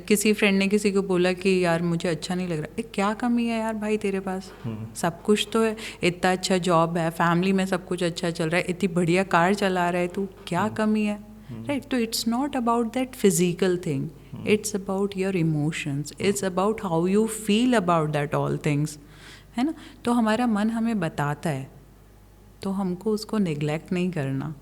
किसी फ्रेंड ने किसी को बोला कि यार मुझे अच्छा नहीं लग रहा, क्या कमी है यार भाई तेरे पास, सब कुछ तो है, इतना अच्छा जॉब है, फैमिली में सब कुछ अच्छा चल रहा है, इतनी बढ़िया कार चला रहा है तू, क्या कमी है, राइट। तो it's not about that physical thing, it's about your emotions, it's about how you feel about that all things, है ना। तो हमारा मन हमें बताता है, तो हमको उसको नेग्लेक्ट नहीं करना।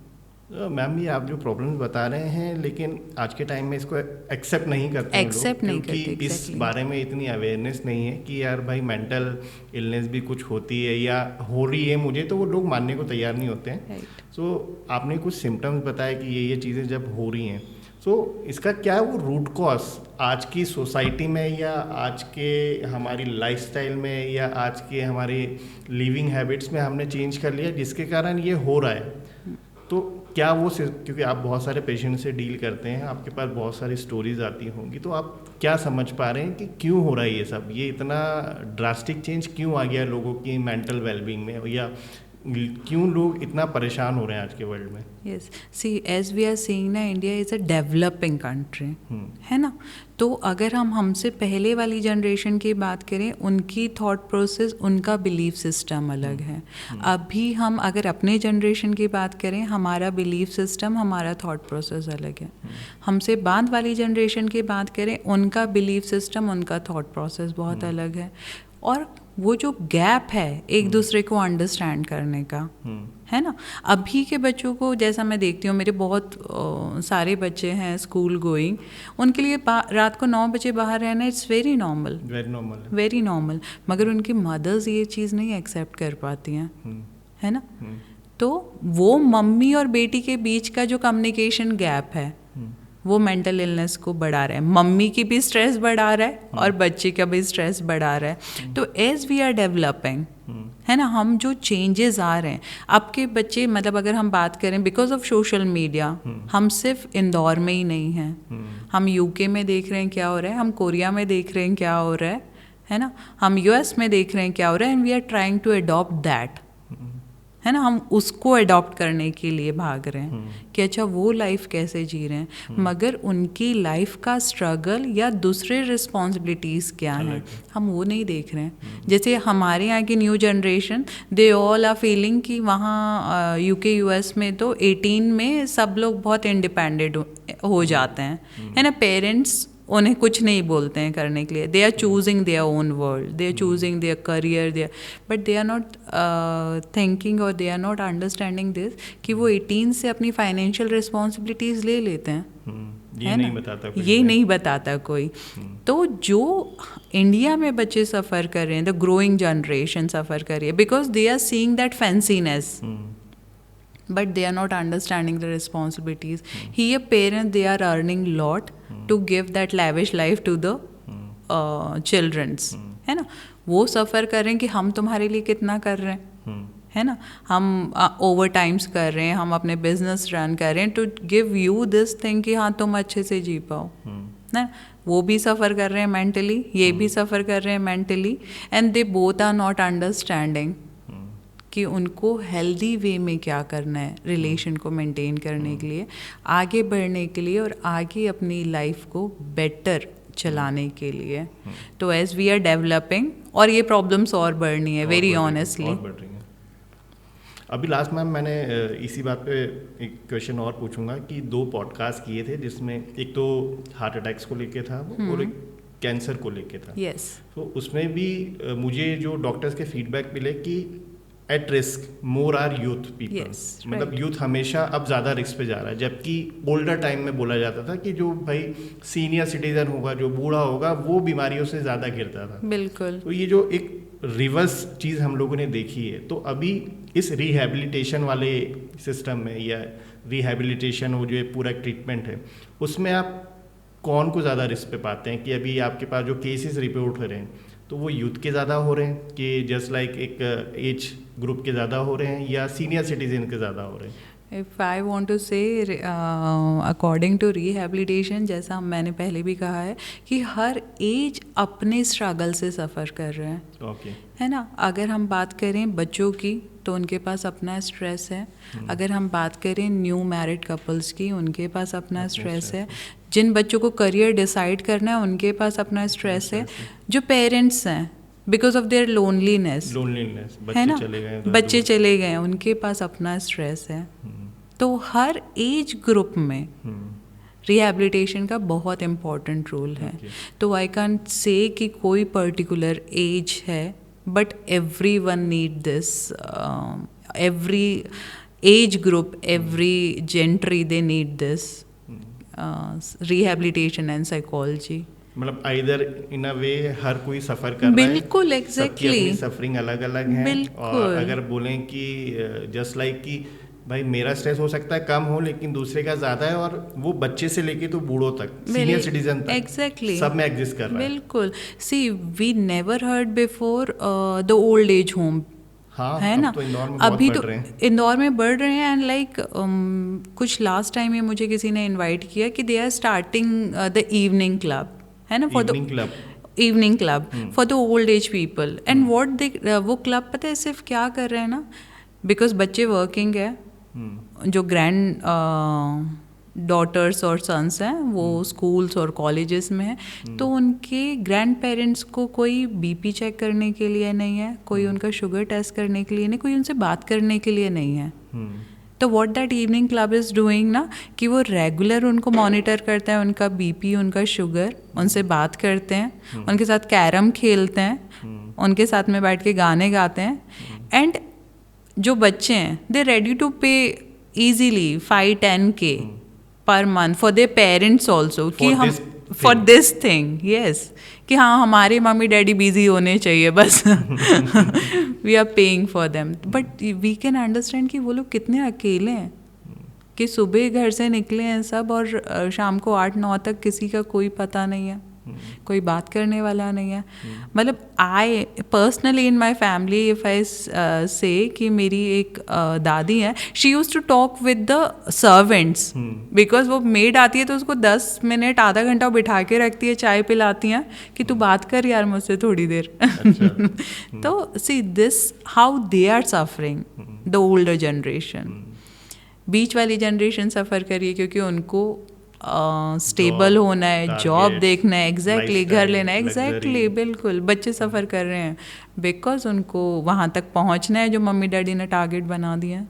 मैम ये आप जो प्रॉब्लम्स बता रहे हैं, लेकिन आज के टाइम में इसको एक्सेप्ट नहीं करते लोग, क्योंकि इस बारे में इतनी अवेयरनेस नहीं है कि यार भाई मेंटल इलनेस भी कुछ होती है या हो रही है मुझे, तो वो लोग मानने को तैयार नहीं होते हैं। सो आपने कुछ सिम्टम्स बताया कि ये चीज़ें जब हो रही हैं, सो इसका क्या है वो रूट कॉज आज की सोसाइटी में या आज के हमारी लाइफस्टाइल में या आज के हमारे लिविंग हैबिट्स में हमने चेंज कर लिया जिसके कारण ये हो रहा है? तो क्या वो, क्योंकि आप बहुत सारे पेशेंट से डील करते हैं, आपके पास बहुत सारी स्टोरीज आती होंगी, तो आप क्या समझ पा रहे हैं कि क्यों हो रहा है ये सब, ये इतना ड्रास्टिक चेंज क्यों आ गया लोगों की मेंटल वेलबींग में, या क्यों लोग इतना परेशान हो रहे हैं आज के वर्ल्ड में? Yes, see as we are seeing ना, India is a developing country, है ना। तो अगर हम हमसे पहले वाली जनरेशन की बात करें, उनकी थॉट प्रोसेस, उनका बिलीफ सिस्टम अलग है। अभी हम अगर अपने जनरेशन की बात करें, हमारा बिलीफ सिस्टम, हमारा थॉट प्रोसेस अलग है। हमसे बाद वाली जनरेशन की बात करें, उनका बिलीफ सिस्टम, उनका थॉट प्रोसेस बहुत अलग है, और वो जो गैप है एक दूसरे को अंडरस्टैंड करने का, है ना। अभी के बच्चों को, जैसा मैं देखती हूँ, मेरे बहुत सारे बच्चे हैं स्कूल गोइंग, उनके लिए रात को 9 बजे बाहर रहना it's very normal, very normal, मगर उनकी मदर्स ये चीज़ नहीं एक्सेप्ट कर पाती हैं, है ना। तो वो मम्मी और बेटी के बीच का जो कम्युनिकेशन गैप है, वो मेंटल इलनेस को बढ़ा रहा है, मम्मी की भी स्ट्रेस बढ़ा रहा है और बच्चे का भी स्ट्रेस बढ़ा रहा है। तो एज वी आर डेवलपिंग, है ना, हम जो चेंजेस आ रहे हैं, आपके बच्चे, मतलब अगर हम बात करें बिकॉज ऑफ सोशल मीडिया, हम सिर्फ इंदौर में ही नहीं हैं, हम यूके में देख रहे हैं क्या हो रहा है, हम कोरिया में देख रहे हैं क्या हो रहा है ना, हम यूएस में देख रहे हैं क्या हो रहा है, and we are trying to adopt that, है ना, हम उसको अडॉप्ट करने के लिए भाग रहे हैं कि अच्छा वो लाइफ कैसे जी रहे हैं, मगर उनकी लाइफ का स्ट्रगल या दूसरे रिस्पॉन्सिबिलिटीज़ क्या हैं हम वो नहीं देख रहे हैं। जैसे हमारे यहाँ की new generation, they all are feeling कि वहाँ यूके यूएस में तो 18 में सब लोग बहुत इंडिपेंडेंट हो जाते हैं, है ना, पेरेंट्स उन्हें कुछ नहीं बोलते हैं करने के लिए, they are choosing their own world, they are choosing their career, their, but they are not thinking और they are not understanding this कि वो 18 से अपनी फाइनेंशियल रिस्पॉन्सिबिलिटीज़ ले लेते हैं, ये नहीं बताता कोई, ये नहीं बताता कोई। तो जो इंडिया में बच्चे सफ़र कर रहे हैं, द ग्रोइंग जनरेशन सफ़र कर रही है, because they are seeing that fanciness, but they are not understanding the responsibilities. Here parents, they are earning lot to give that lavish life to the children's, है ना, वो सफ़र कर रहे हैं कि हम तुम्हारे लिए कितना कर रहे हैं, है ना, हम ओवर टाइम्स कर रहे हैं, हम अपने बिजनेस रन कर रहे हैं to give you this thing कि हाँ तुम अच्छे से जी पाओ ना। वो भी सफ़र कर रहे हैं मेंटली, ये भी सफ़र कर रहे हैं mentally, and they both are not understanding कि उनको हेल्दी वे में क्या करना है रिलेशन को मेंटेन करने के लिए, आगे बढ़ने के लिए और आगे अपनी लाइफ को बेटर चलाने के लिए। तो एज वी आर डेवलपिंग, और ये प्रॉब्लम्स और बढ़नी है, वेरी ऑनेस्टली। अभी लास्ट मैम मैंने इसी बात पे एक क्वेश्चन और पूछूंगा कि 2 पॉडकास्ट किए थे जिसमें एक तो हार्ट अटैक्स को लेके था और एक कैंसर को लेके था। यस। तो उसमें भी मुझे जो डॉक्टर्स के फीडबैक मिले कि at risk more are youth people, मतलब यूथ हमेशा अब ज़्यादा रिस्क पे जा रहा है, जबकि ओल्डर टाइम में बोला जाता था कि जो भाई सीनियर सिटीजन होगा, जो बूढ़ा होगा, वो बीमारियों से ज़्यादा गिरता था। बिल्कुल। तो ये जो एक रिवर्स चीज़ हम लोगों ने देखी है, तो अभी इस रिहैबिलिटेशन वाले सिस्टम में या रिहैबिलिटेशन वो जो पूरा ट्रीटमेंट है, उसमें आप कौन को ज़्यादा रिस्क पे पाते हैं कि अभी आपके पास जो केसेस रिपोर्ट हो रहे हैं तो वो यूथ के ज़्यादा हो रहे हैं कि जस्ट लाइक एक एज ग्रुप के ज़्यादा हो रहे हैं या सीनियर सिटीजन के ज़्यादा हो रहे हैं? इफ़ आई वॉन्ट टू से अकॉर्डिंग टू रिहैबिलिटेशन, जैसा मैंने पहले भी कहा है कि हर एज अपने स्ट्रगल से सफ़र कर रहे हैं, ओके, है ना। अगर हम बात करें बच्चों की तो उनके पास अपना स्ट्रेस है, अगर हम बात करें न्यू मैरिड कपल्स की, उनके पास अपना स्ट्रेस है, जिन बच्चों को करियर डिसाइड करना है उनके पास अपना स्ट्रेस है, जो पेरेंट्स हैं बिकॉज ऑफ देयर लोनलीनेस, है ना, बच्चे चले गए उनके पास अपना स्ट्रेस है। तो हर एज ग्रुप में रिहैबिलिटेशन का बहुत इम्पॉर्टेंट रोल है। तो आई कांट से कि कोई पर्टिकुलर एज है, but every one need this, every age group, every gentry, they need this rehabilitation and psychology. मतलब आइदर इन अ वे हर कोई सफ़र कर रहा है, बिल्कुल, एग्जैक्टली, सफरिंग अलग अलग है। और अगर बोलें कि जस्ट लाइक कि भाई मेरा स्ट्रेस हो सकता है कम हो लेकिन दूसरे का ज़्यादा है, और वो बच्चे से लेके तो बूढ़ों तक, सीनियर सिटीजन तक, एग्जैक्टली सब में एग्जिस्ट कर रहा है। बिल्कुल। See we never heard before the old age home, हाँ, है ना, तो इंदौर में अभी बहुत तो इंदौर में बढ़ रहे हैं। एंड लाइक कुछ लास्ट टाइम में मुझे किसी ने इनवाइट किया कि they are starting the evening club, है ना, for the evening club for the old age people. And what they, वो क्लब पता है सिर्फ क्या कर रहे हैं ना, बिकॉज बच्चे वर्किंग है, जो ग्रैंड डॉटर्स और सन्स हैं वो स्कूल्स और कॉलेजेस में हैं, तो उनके ग्रैंड पेरेंट्स को कोई बीपी चेक करने के लिए नहीं है, कोई उनका शुगर टेस्ट करने के लिए नहीं, कोई उनसे बात करने के लिए नहीं है। तो what that evening club is doing ना, कि वो रेगुलर उनको मॉनिटर करता है, उनका बीपी, उनका शुगर, उनसे बात करते हैं, उनके साथ कैरम खेलते हैं, उनके साथ में बैठ के गाने गाते हैं। एंड जो बच्चे हैं दे रेडी टू पे easily 5-10K per month for their parents also, कि हम फॉर दिस थिंग, यस, कि हाँ हमारे मम्मी डैडी बिजी होने चाहिए बस, we are paying for them. But we can understand कि वो लोग कितने अकेले हैं, कि सुबह घर से निकले हैं सब और शाम को 8-9 तक किसी का कोई पता नहीं है, कोई बात करने वाला नहीं है. मतलब I personally in my family if I say कि मेरी एक दादी है, she use to talk with the servants because वो मेड आती है तो उसको 10 मिनट आधा घंटा बिठा के रखती है, चाय पिलाती हैं कि तू बात कर यार मुझसे थोड़ी देर. तो see this how they are suffering, the older generation. बीच वाली जनरेशन सफ़र करिए क्योंकि उनको स्टेबल होना है, जॉब देखना है, एग्जैक्टली घर लेना है, एग्जैक्टली बिल्कुल. बच्चे सफ़र कर रहे हैं बिकॉज उनको वहाँ तक पहुँचना है जो मम्मी डैडी ने टारगेट बना दिया.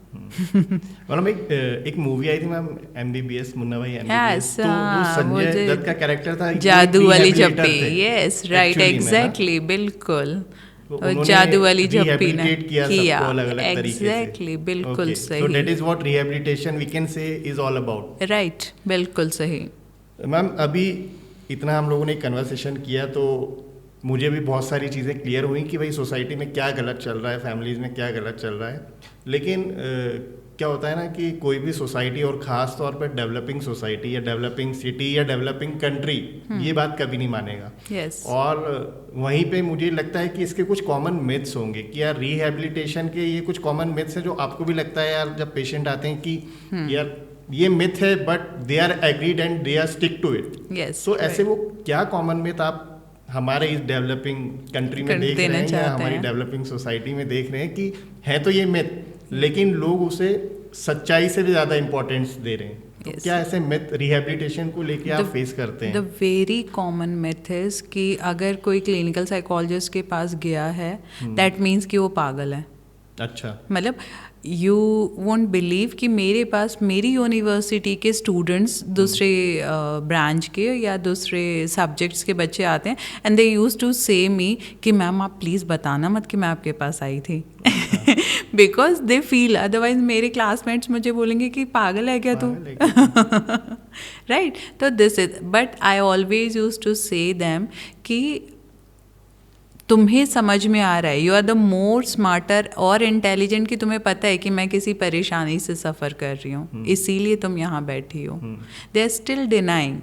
मतलब एक मूवी आई थी मैम, MBBS, मुन्ना भाई MBBS, तो वो संजय दत्त का कैरेक्टर था, जादू वाली झप्पी. यस राइट, एग्जैक्टली बिल्कुल. जादू वाली झप्पी ने किया, एग्जैक्टली बिल्कुल सही. So that is what rehabilitation we can say is all about. Right, बिल्कुल सही. मैम अभी इतना हम लोगों ने कन्वर्सेशन किया तो मुझे भी बहुत सारी चीज़ें क्लियर हुई कि भाई सोसाइटी में क्या गलत चल रहा है, फैमिलीज़ में क्या गलत चल रहा है. लेकिन क्या होता है ना कि कोई भी सोसाइटी और ख़ास तौर पर डेवलपिंग सोसाइटी या डेवलपिंग सिटी या डेवलपिंग कंट्री ये बात कभी नहीं मानेगा. yes. और वहीं पे मुझे लगता है कि इसके कुछ कॉमन मिथ्स होंगे कि यार रिहैबिलिटेशन के ये कुछ कॉमन मिथ्स हैं जो आपको भी लगता है यार जब पेशेंट आते हैं कि यार ये मिथ है but they are agreed and they are stick to it. So ऐसे वो क्या कॉमन मिथ आप हमारे इस डेवलपिंग कंट्री में देख रहे हैं या हमारी डेवलपिंग सोसाइटी में देख रहे हैं कि है तो ये मिथ लेकिन लोग उसे सच्चाई से भी ज़्यादा इम्पोर्टेंस दे रहे हैं. तो क्या ऐसे मिथ रिहैबिलिटेशन को लेके आप फेस करते हैं? The very common myth is कि अगर कोई क्लिनिकल साइकोलॉजिस्ट के पास गया है दैट मीन्स कि वो पागल है. अच्छा. मतलब यू वोंट बिलीव कि मेरे पास मेरी यूनिवर्सिटी के स्टूडेंट्स दूसरे ब्रांच के या दूसरे सब्जेक्ट्स के बच्चे आते हैं एंड दे यूज टू से मी कि मैम आप प्लीज़ बताना मत कि मैं आपके पास आई थी. बिकॉज दे फील, अदरवाइज मेरे क्लासमेट्स मुझे बोलेंगे कि पागल है क्या तू. राइट. तो this is, but I always use to say them कि तुम्हें समझ में आ रहा है, you are the more smarter और इंटेलिजेंट कि तुम्हें पता है कि मैं किसी परेशानी से सफ़र कर रही हूँ, इसीलिए तुम यहाँ बैठी हो. दे आर स्टिल डिनाइंग,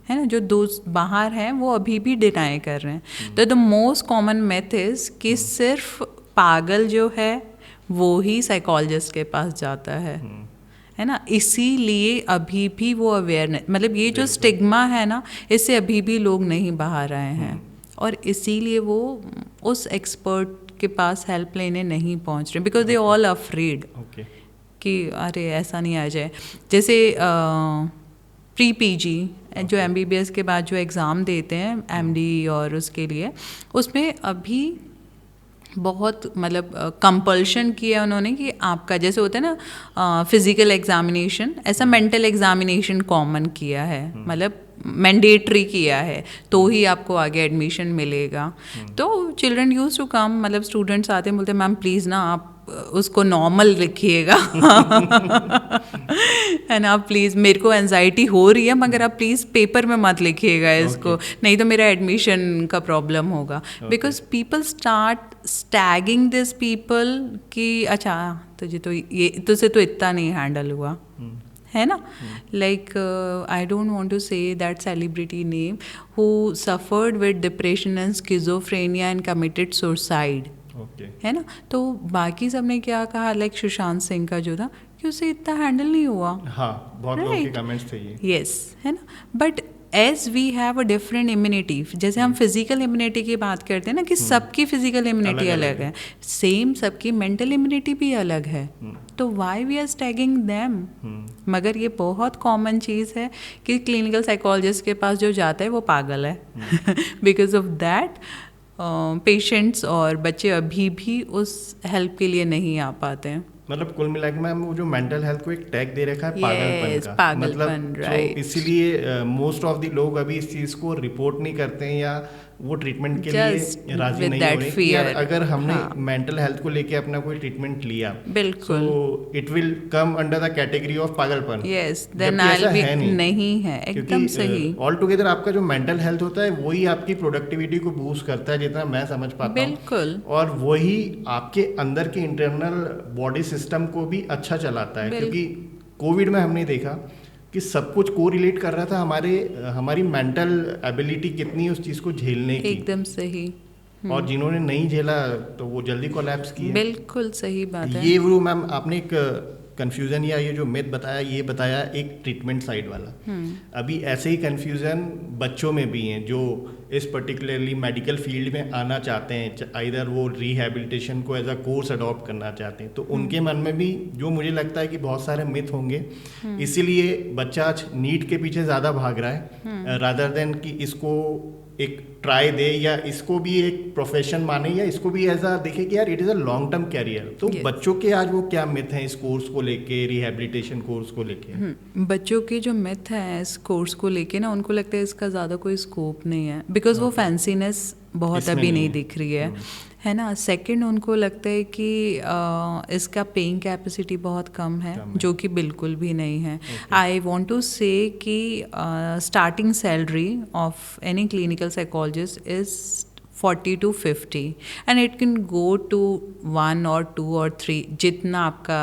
है ना. जो दोस्त बाहर हैं वो अभी भी डिनाई कर रहे हैं. तो the most common myth is कि सिर्फ पागल जो है वो ही साइकोलॉजिस्ट के पास जाता है ना. इसीलिए अभी भी वो अवेयरनेस, मतलब ये जो स्टिग्मा है ना, इससे अभी भी लोग नहीं बाहर आए हैं और इसीलिए वो उस एक्सपर्ट के पास हेल्प लेने नहीं पहुंच रहे बिकॉज दे ऑल अफ्रेड कि अरे ऐसा नहीं आ जाए. जैसे प्री पीजी जो MBBS के बाद जो एग्ज़ाम देते हैं MD और उसके लिए, उसमें अभी बहुत मतलब कंपल्शन किया उन्होंने कि आपका जैसे होता है ना फिज़िकल एग्जामिनेशन, ऐसा मेंटल एग्जामिनेशन कॉमन किया है, मतलब मैंडेटरी किया है तो ही आपको आगे एडमिशन मिलेगा. तो चिल्ड्रन यूज टू कम, मतलब स्टूडेंट्स आते हैं बोलते हैं मैम प्लीज़ ना आप उसको नॉर्मल लिखिएगा. है ना, प्लीज़ मेरे को एंजाइटी हो रही है मगर आप प्लीज़ पेपर में मत लिखिएगा इसको, नहीं तो मेरा एडमिशन का प्रॉब्लम होगा. Because people start staging this people कि अच्छा तुझसे तो इतना नहीं हैंडल हुआ, है ना. Like I don't want to say that celebrity name who suffered with depression and schizophrenia and committed suicide. है ना. तो बाकी सब ने क्या कहा, लाइक सुशांत सिंह का जो था कि उसे इतना हैंडल नहीं हुआ. हाँ, बहुत लोगों के कमेंट्स थे ये. यस, है ना. But as we have a different immunity, जैसे हम फिजिकल इम्यूनिटी की बात करते हैं ना कि सबकी फिजिकल इम्यूनिटी अलग है, सेम सबकी मेंटल इम्यूनिटी भी अलग है. तो वाई वी आर स्टैगिंग देम. मगर ये बहुत कॉमन चीज़ है कि क्लिनिकल साइकोलॉजिस्ट के पास जो जाता है वो पागल है. बिकॉज ऑफ दैट पेशेंट्स और बच्चे अभी भी उस हेल्प के लिए नहीं आ पाते हैं. मतलब कुल मिला के मैम वो जो मेंटल हेल्थ को एक टैग दे रखा है पागलपन का, मतलब right. इसीलिए मोस्ट ऑफ द लोग अभी इस चीज़ को रिपोर्ट नहीं करते हैं या वो ट्रीटमेंट के लिए राजी नहीं हो रहे कि यार अगर हमने मेंटल हेल्थ को लेके अपना कोई ट्रीटमेंट लिया बिल्कुल तो it will come under the category of पागलपन. यस, देन आई विल नहीं है, एकदम सही. ऑल टुगेदर आपका जो मेंटल हेल्थ होता है वही आपकी प्रोडक्टिविटी को बूस्ट करता है जितना मैं समझ पाता हूँ. बिल्कुल. और वही आपके अंदर के इंटरनल बॉडी सिस्टम को भी अच्छा चलाता है. क्योंकि कोविड में हमने देखा कि सब कुछ को रिलेट कर रहा था हमारी मेंटल एबिलिटी कितनी है उस चीज़ को झेलने की। एकदम सही। और जिन्होंने नहीं झेला तो वो जल्दी कोलैप्स किए। बिल्कुल सही बात है। ये वो मैम आपने एक कंफ्यूजन या ये जो मिथ बताया, ये बताया एक ट्रीटमेंट साइड वाला। अभी ऐसे ही कंफ्यूजन बच्चों में भी हैं जो इस पर्टिकुलरली मेडिकल फील्ड में आना चाहते हैं, आइदर वो रिहैबिलिटेशन को एज अ कोर्स अडॉप्ट करना चाहते हैं, तो उनके मन में भी जो मुझे लगता है कि बहुत सारे मिथ होंगे। इसीलिए बच्चा आज नीट के पीछे ज़्यादा भाग रहा है रादर देन कि इसको एक ट्राई दे या इसको भी एक प्रोफेशन माने या इसको भी ऐसा देखे कि यार it is a long term career. तो बच्चों के आज वो क्या मिथ हैं इस कोर्स को लेके, रिहैबिलिटेशन कोर्स को लेके? बच्चों के जो मिथ हैं इस कोर्स को लेके ना, उनको लगता है इसका ज़्यादा कोई स्कोप नहीं है, बिकॉज वो फैंसीनेस बहुत अभी नहीं दिख रही है ना। सेकंड, उनको लगता है कि इसका पेइंग कैपेसिटी बहुत कम है, जो कि बिल्कुल भी नहीं है। आई वांट टू से कि starting salary of any clinical psychologist is 40 to 50 and it can go to 1 or 2 or 3, जितना आपका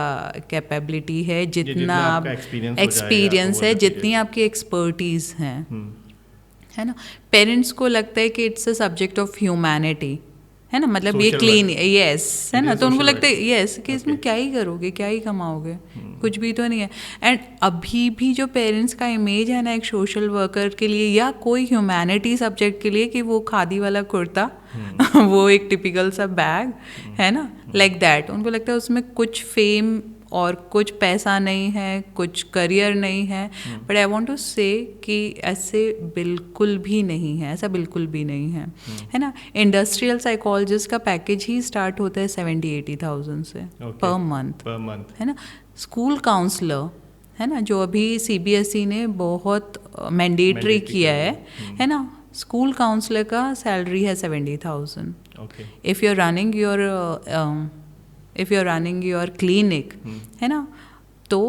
कैपेबिलिटी है, जितना आप एक्सपीरियंस है, जितनी आपकी एक्सपर्टीज है ना। पेरेंट्स को लगता है कि it's a subject of humanity, है ना, मतलब ये क्लीन, यस, है ना, तो उनको लगता है यस कि इसमें क्या ही करोगे, क्या ही कमाओगे, कुछ भी तो नहीं है। एंड अभी भी जो पेरेंट्स का इमेज है ना एक सोशल वर्कर के लिए या कोई ह्यूमैनिटी सब्जेक्ट के लिए, कि वो खादी वाला कुर्ता वो एक टिपिकल सा बैग, है ना, लाइक दैट, उनको लगता है उसमें कुछ फेम और कुछ पैसा नहीं है, कुछ करियर नहीं है। But I want to say कि ऐसे बिल्कुल भी नहीं है, ऐसा बिल्कुल भी नहीं है ना। इंडस्ट्रियल साइकोलॉजिस्ट का पैकेज ही स्टार्ट होता है 70-80,000 से पर मंथ, है ना। स्कूल काउंसलर, है ना, जो अभी CBSE ने बहुत मैंडेटरी किया है ना, स्कूल काउंसलर का सैलरी है 70,000। If you are running your clinic, है ना, तो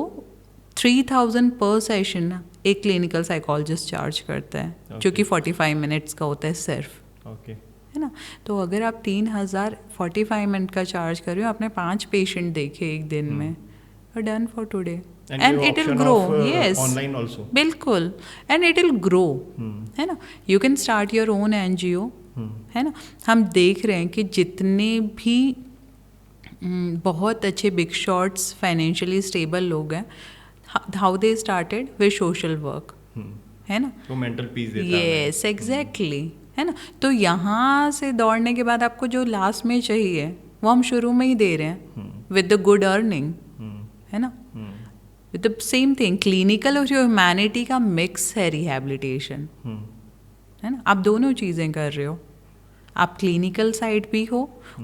3,000 पर सेशन एक क्लिनिकल साइकोलॉजिस्ट चार्ज करता है, जो कि 45 मिनट्स का होता है सिर्फ, है ना। तो अगर आप 3,000 45 मिनट का चार्ज कर रहे हो, आपने 5 पेशेंट देखे एक दिन में, done for today, and it will grow. Yes, online also, बिल्कुल, एंड इट विल ग्रो, है ना। You can start your own NGO, है ना। हम देख रहे हैं कि जितने भी बहुत अच्छे बिग शॉट्स फाइनेंशियली स्टेबल लोग हैं, how they started with social work, है ना, वो मेंटल पीस देता है। यस, एग्जैक्टली, है ना। तो यहाँ से दौड़ने के बाद आपको जो लास्ट में चाहिए वो हम शुरू में ही दे रहे हैं विद द गुड अर्निंग, है ना, with the same thing. Clinical और जो ह्यूमैनिटी का मिक्स है रिहैबिलिटेशन, है ना। आप दोनों चीज़ें कर रहे हो, आप क्लिनिकल साइड भी हो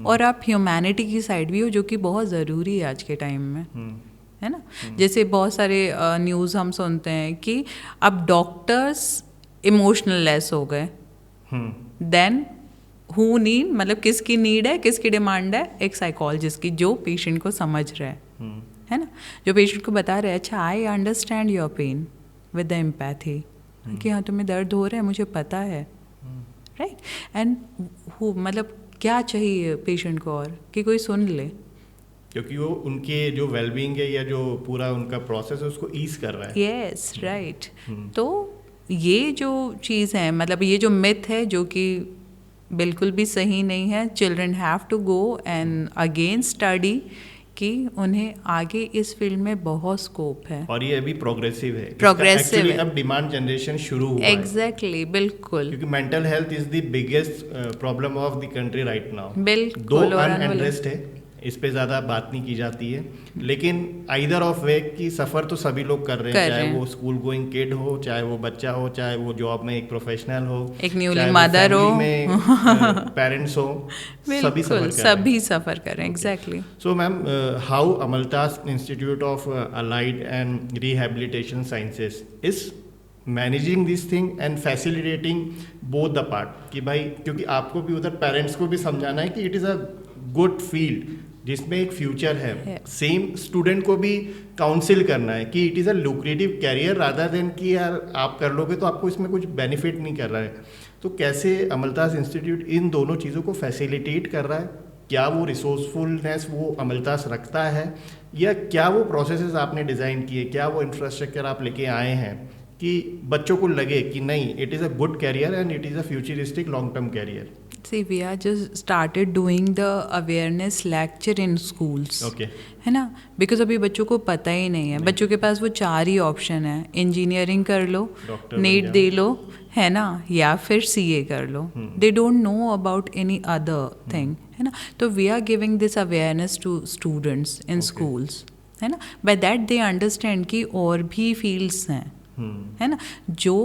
और आप ह्यूमैनिटी की साइड भी हो, जो कि बहुत ज़रूरी है आज के टाइम में, है ना। जैसे बहुत सारे न्यूज़ हम सुनते हैं कि अब डॉक्टर्स इमोशनल लेस हो गए, देन हु नीड, मतलब किसकी नीड है, किसकी डिमांड है, एक साइकोलॉजिस्ट की जो पेशेंट को समझ रहा है ना, जो पेशेंट को बता रहा है, अच्छा I understand your pain with the empathy, कि हाँ तुम्हें दर्द हो रहा है, मुझे पता है, राइट। एंड मतलब क्या चाहिए पेशेंट को, और कि कोई सुन ले, क्योंकि वो उनके जो वेलबींग है या जो पूरा उनका प्रोसेस है उसको ईज कर रहा है। Yes, right. तो ये जो चीज़ है, मतलब ये जो मिथ है जो कि बिल्कुल भी सही नहीं है। Children have to go and again study कि उन्हें आगे इस फील्ड में बहुत स्कोप है, और ये अभी प्रोग्रेसिव है, प्रोग्रेसिव है। अब डिमांड जनरेशन शुरू हुआ एग्जैक्टली, बिल्कुल, क्योंकि mental health is the biggest problem of the country right now. बिल्कुल, दो अनएड्रेस्ड है, इस पे ज़्यादा बात नहीं की जाती है, लेकिन आइदर ऑफ वे की सफ़र तो सभी लोग कर रहे हैं, चाहे वो स्कूल गोइंग किड हो, चाहे वो बच्चा हो, चाहे वो जॉब में एक प्रोफेशनल हो, एक न्यूली मदर हो, पेरेंट्स हो, सभी सफ़र कर रहे हैं। Exactly. So ma'am, how Amaltas institute of allied and rehabilitation sciences is managing this thing and facilitating both the part, कि भाई क्योंकि आपको भी उधर पेरेंट्स को भी समझाना है कि it is a good field जिसमें एक फ्यूचर है, सेम स्टूडेंट को भी काउंसिल करना है कि it is a lucrative career rather than कि यार आप कर लोगे तो आपको इसमें कुछ बेनिफिट नहीं कर रहा है। तो कैसे अमलतास इंस्टीट्यूट इन दोनों चीज़ों को फैसिलिटेट कर रहा है क्या वो रिसोर्सफुलनेस वो अमलतास रखता है, या क्या वो प्रोसेसेस आपने डिज़ाइन किए, क्या वो इंफ्रास्ट्रक्चर आप लेके आए हैं कि बच्चों को लगे कि नहीं, it is a good career and it is a futuristic long term career. See, we are just started doing the awareness lecture in schools. Okay. है ना, बिकॉज अभी बच्चों को पता ही नहीं है. बच्चों के पास वो 4 ही ऑप्शन है, इंजीनियरिंग कर लो, नीट दे लो, है ना, या फिर सीए कर लो. They don't know about any other thing, है ना. तो we are giving this awareness to students in schools, है ना. बाय दैट दे अंडरस्टैंड कि और भी फील्ड्स हैं, है ना, जो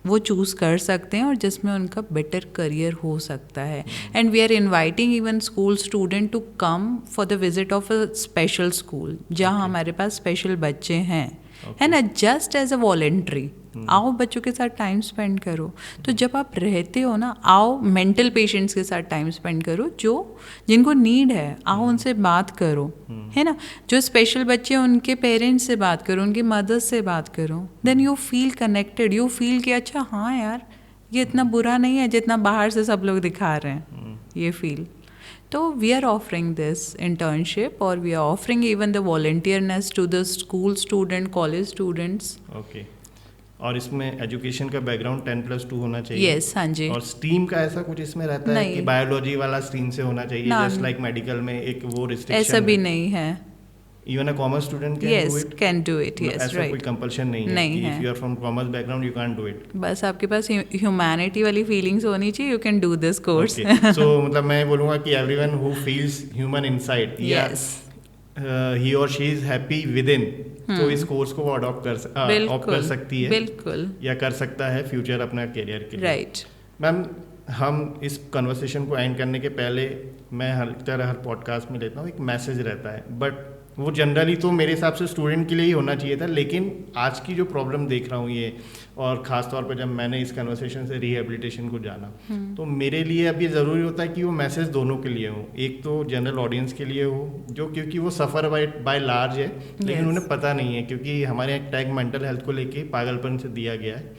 वो चूज़ कर सकते हैं और जिसमें उनका बेटर करियर हो सकता है. And we are inviting even school student to come for the visit of a special school जहाँ हमारे पास स्पेशल बच्चे हैं, है ना, जस्ट एज अ वॉलेंट्री. आओ बच्चों के साथ टाइम स्पेंड करो. तो जब आप रहते हो ना, आओ मेंटल पेशेंट्स के साथ टाइम स्पेंड करो, जो जिनको नीड है, आओ उनसे बात करो, है ना. जो स्पेशल बच्चे हैं उनके पेरेंट्स से बात करो, उनकी मदर्स से बात करो. Then you feel connected, you feel कि अच्छा हाँ यार, ये इतना बुरा नहीं है जितना बाहर से सब लोग दिखा रहे हैं. ये फील. तो we are offering this internship और we are offering even the volunteerness to the school student, college students. Okay. और इसमें एजुकेशन का बैकग्राउंड 10+2 होना चाहिए. यस, हाँ जी. और स्ट्रीम का ऐसा कुछ इसमें रहता है कि बायोलॉजी वाला स्ट्रीम से होना चाहिए, जस्ट लाइक मेडिकल में एक वो रिस्ट्रिक्शन. ऐसा भी नहीं है. Even a commerce student can do it. Yes, ऐसा कोई कंपल्शन नहीं है कि if you are from commerce background you can't do it. बस आपके पास ह्यूमैनिटी वाली फीलिंग्स होनी चाहिए, you can do this course. So मतलब मैं बोलूँगा कि everyone who feels human inside, yes, he और she is happy with in, तो इस कोर्स को वो अडॉप्ट कर सकती है. बिल्कुल. या कर सकता है फ्यूचर अपना करियर के लिए. राइट. मैम, हम इस कन्वर्सेशन को एंड करने के पहले मैं हर पॉडकास्ट में लेता हूँ एक मैसेज रहता है, बट वो जनरली तो मेरे हिसाब से स्टूडेंट के लिए ही होना चाहिए था, लेकिन आज की जो प्रॉब्लम देख रहा हूँ ये, और ख़ास तौर पर जब मैंने इस कन्वर्सेशन से रिहेबिलिटेशन को जाना, तो मेरे लिए अब ये ज़रूरी होता है कि वो मैसेज दोनों के लिए हो. एक तो जनरल ऑडियंस के लिए हो, जो क्योंकि वो सफ़र बाय लार्ज है, लेकिन उन्हें पता नहीं है, क्योंकि हमारे एक टैग मेंटल हेल्थ को लेके पागलपन से दिया गया है.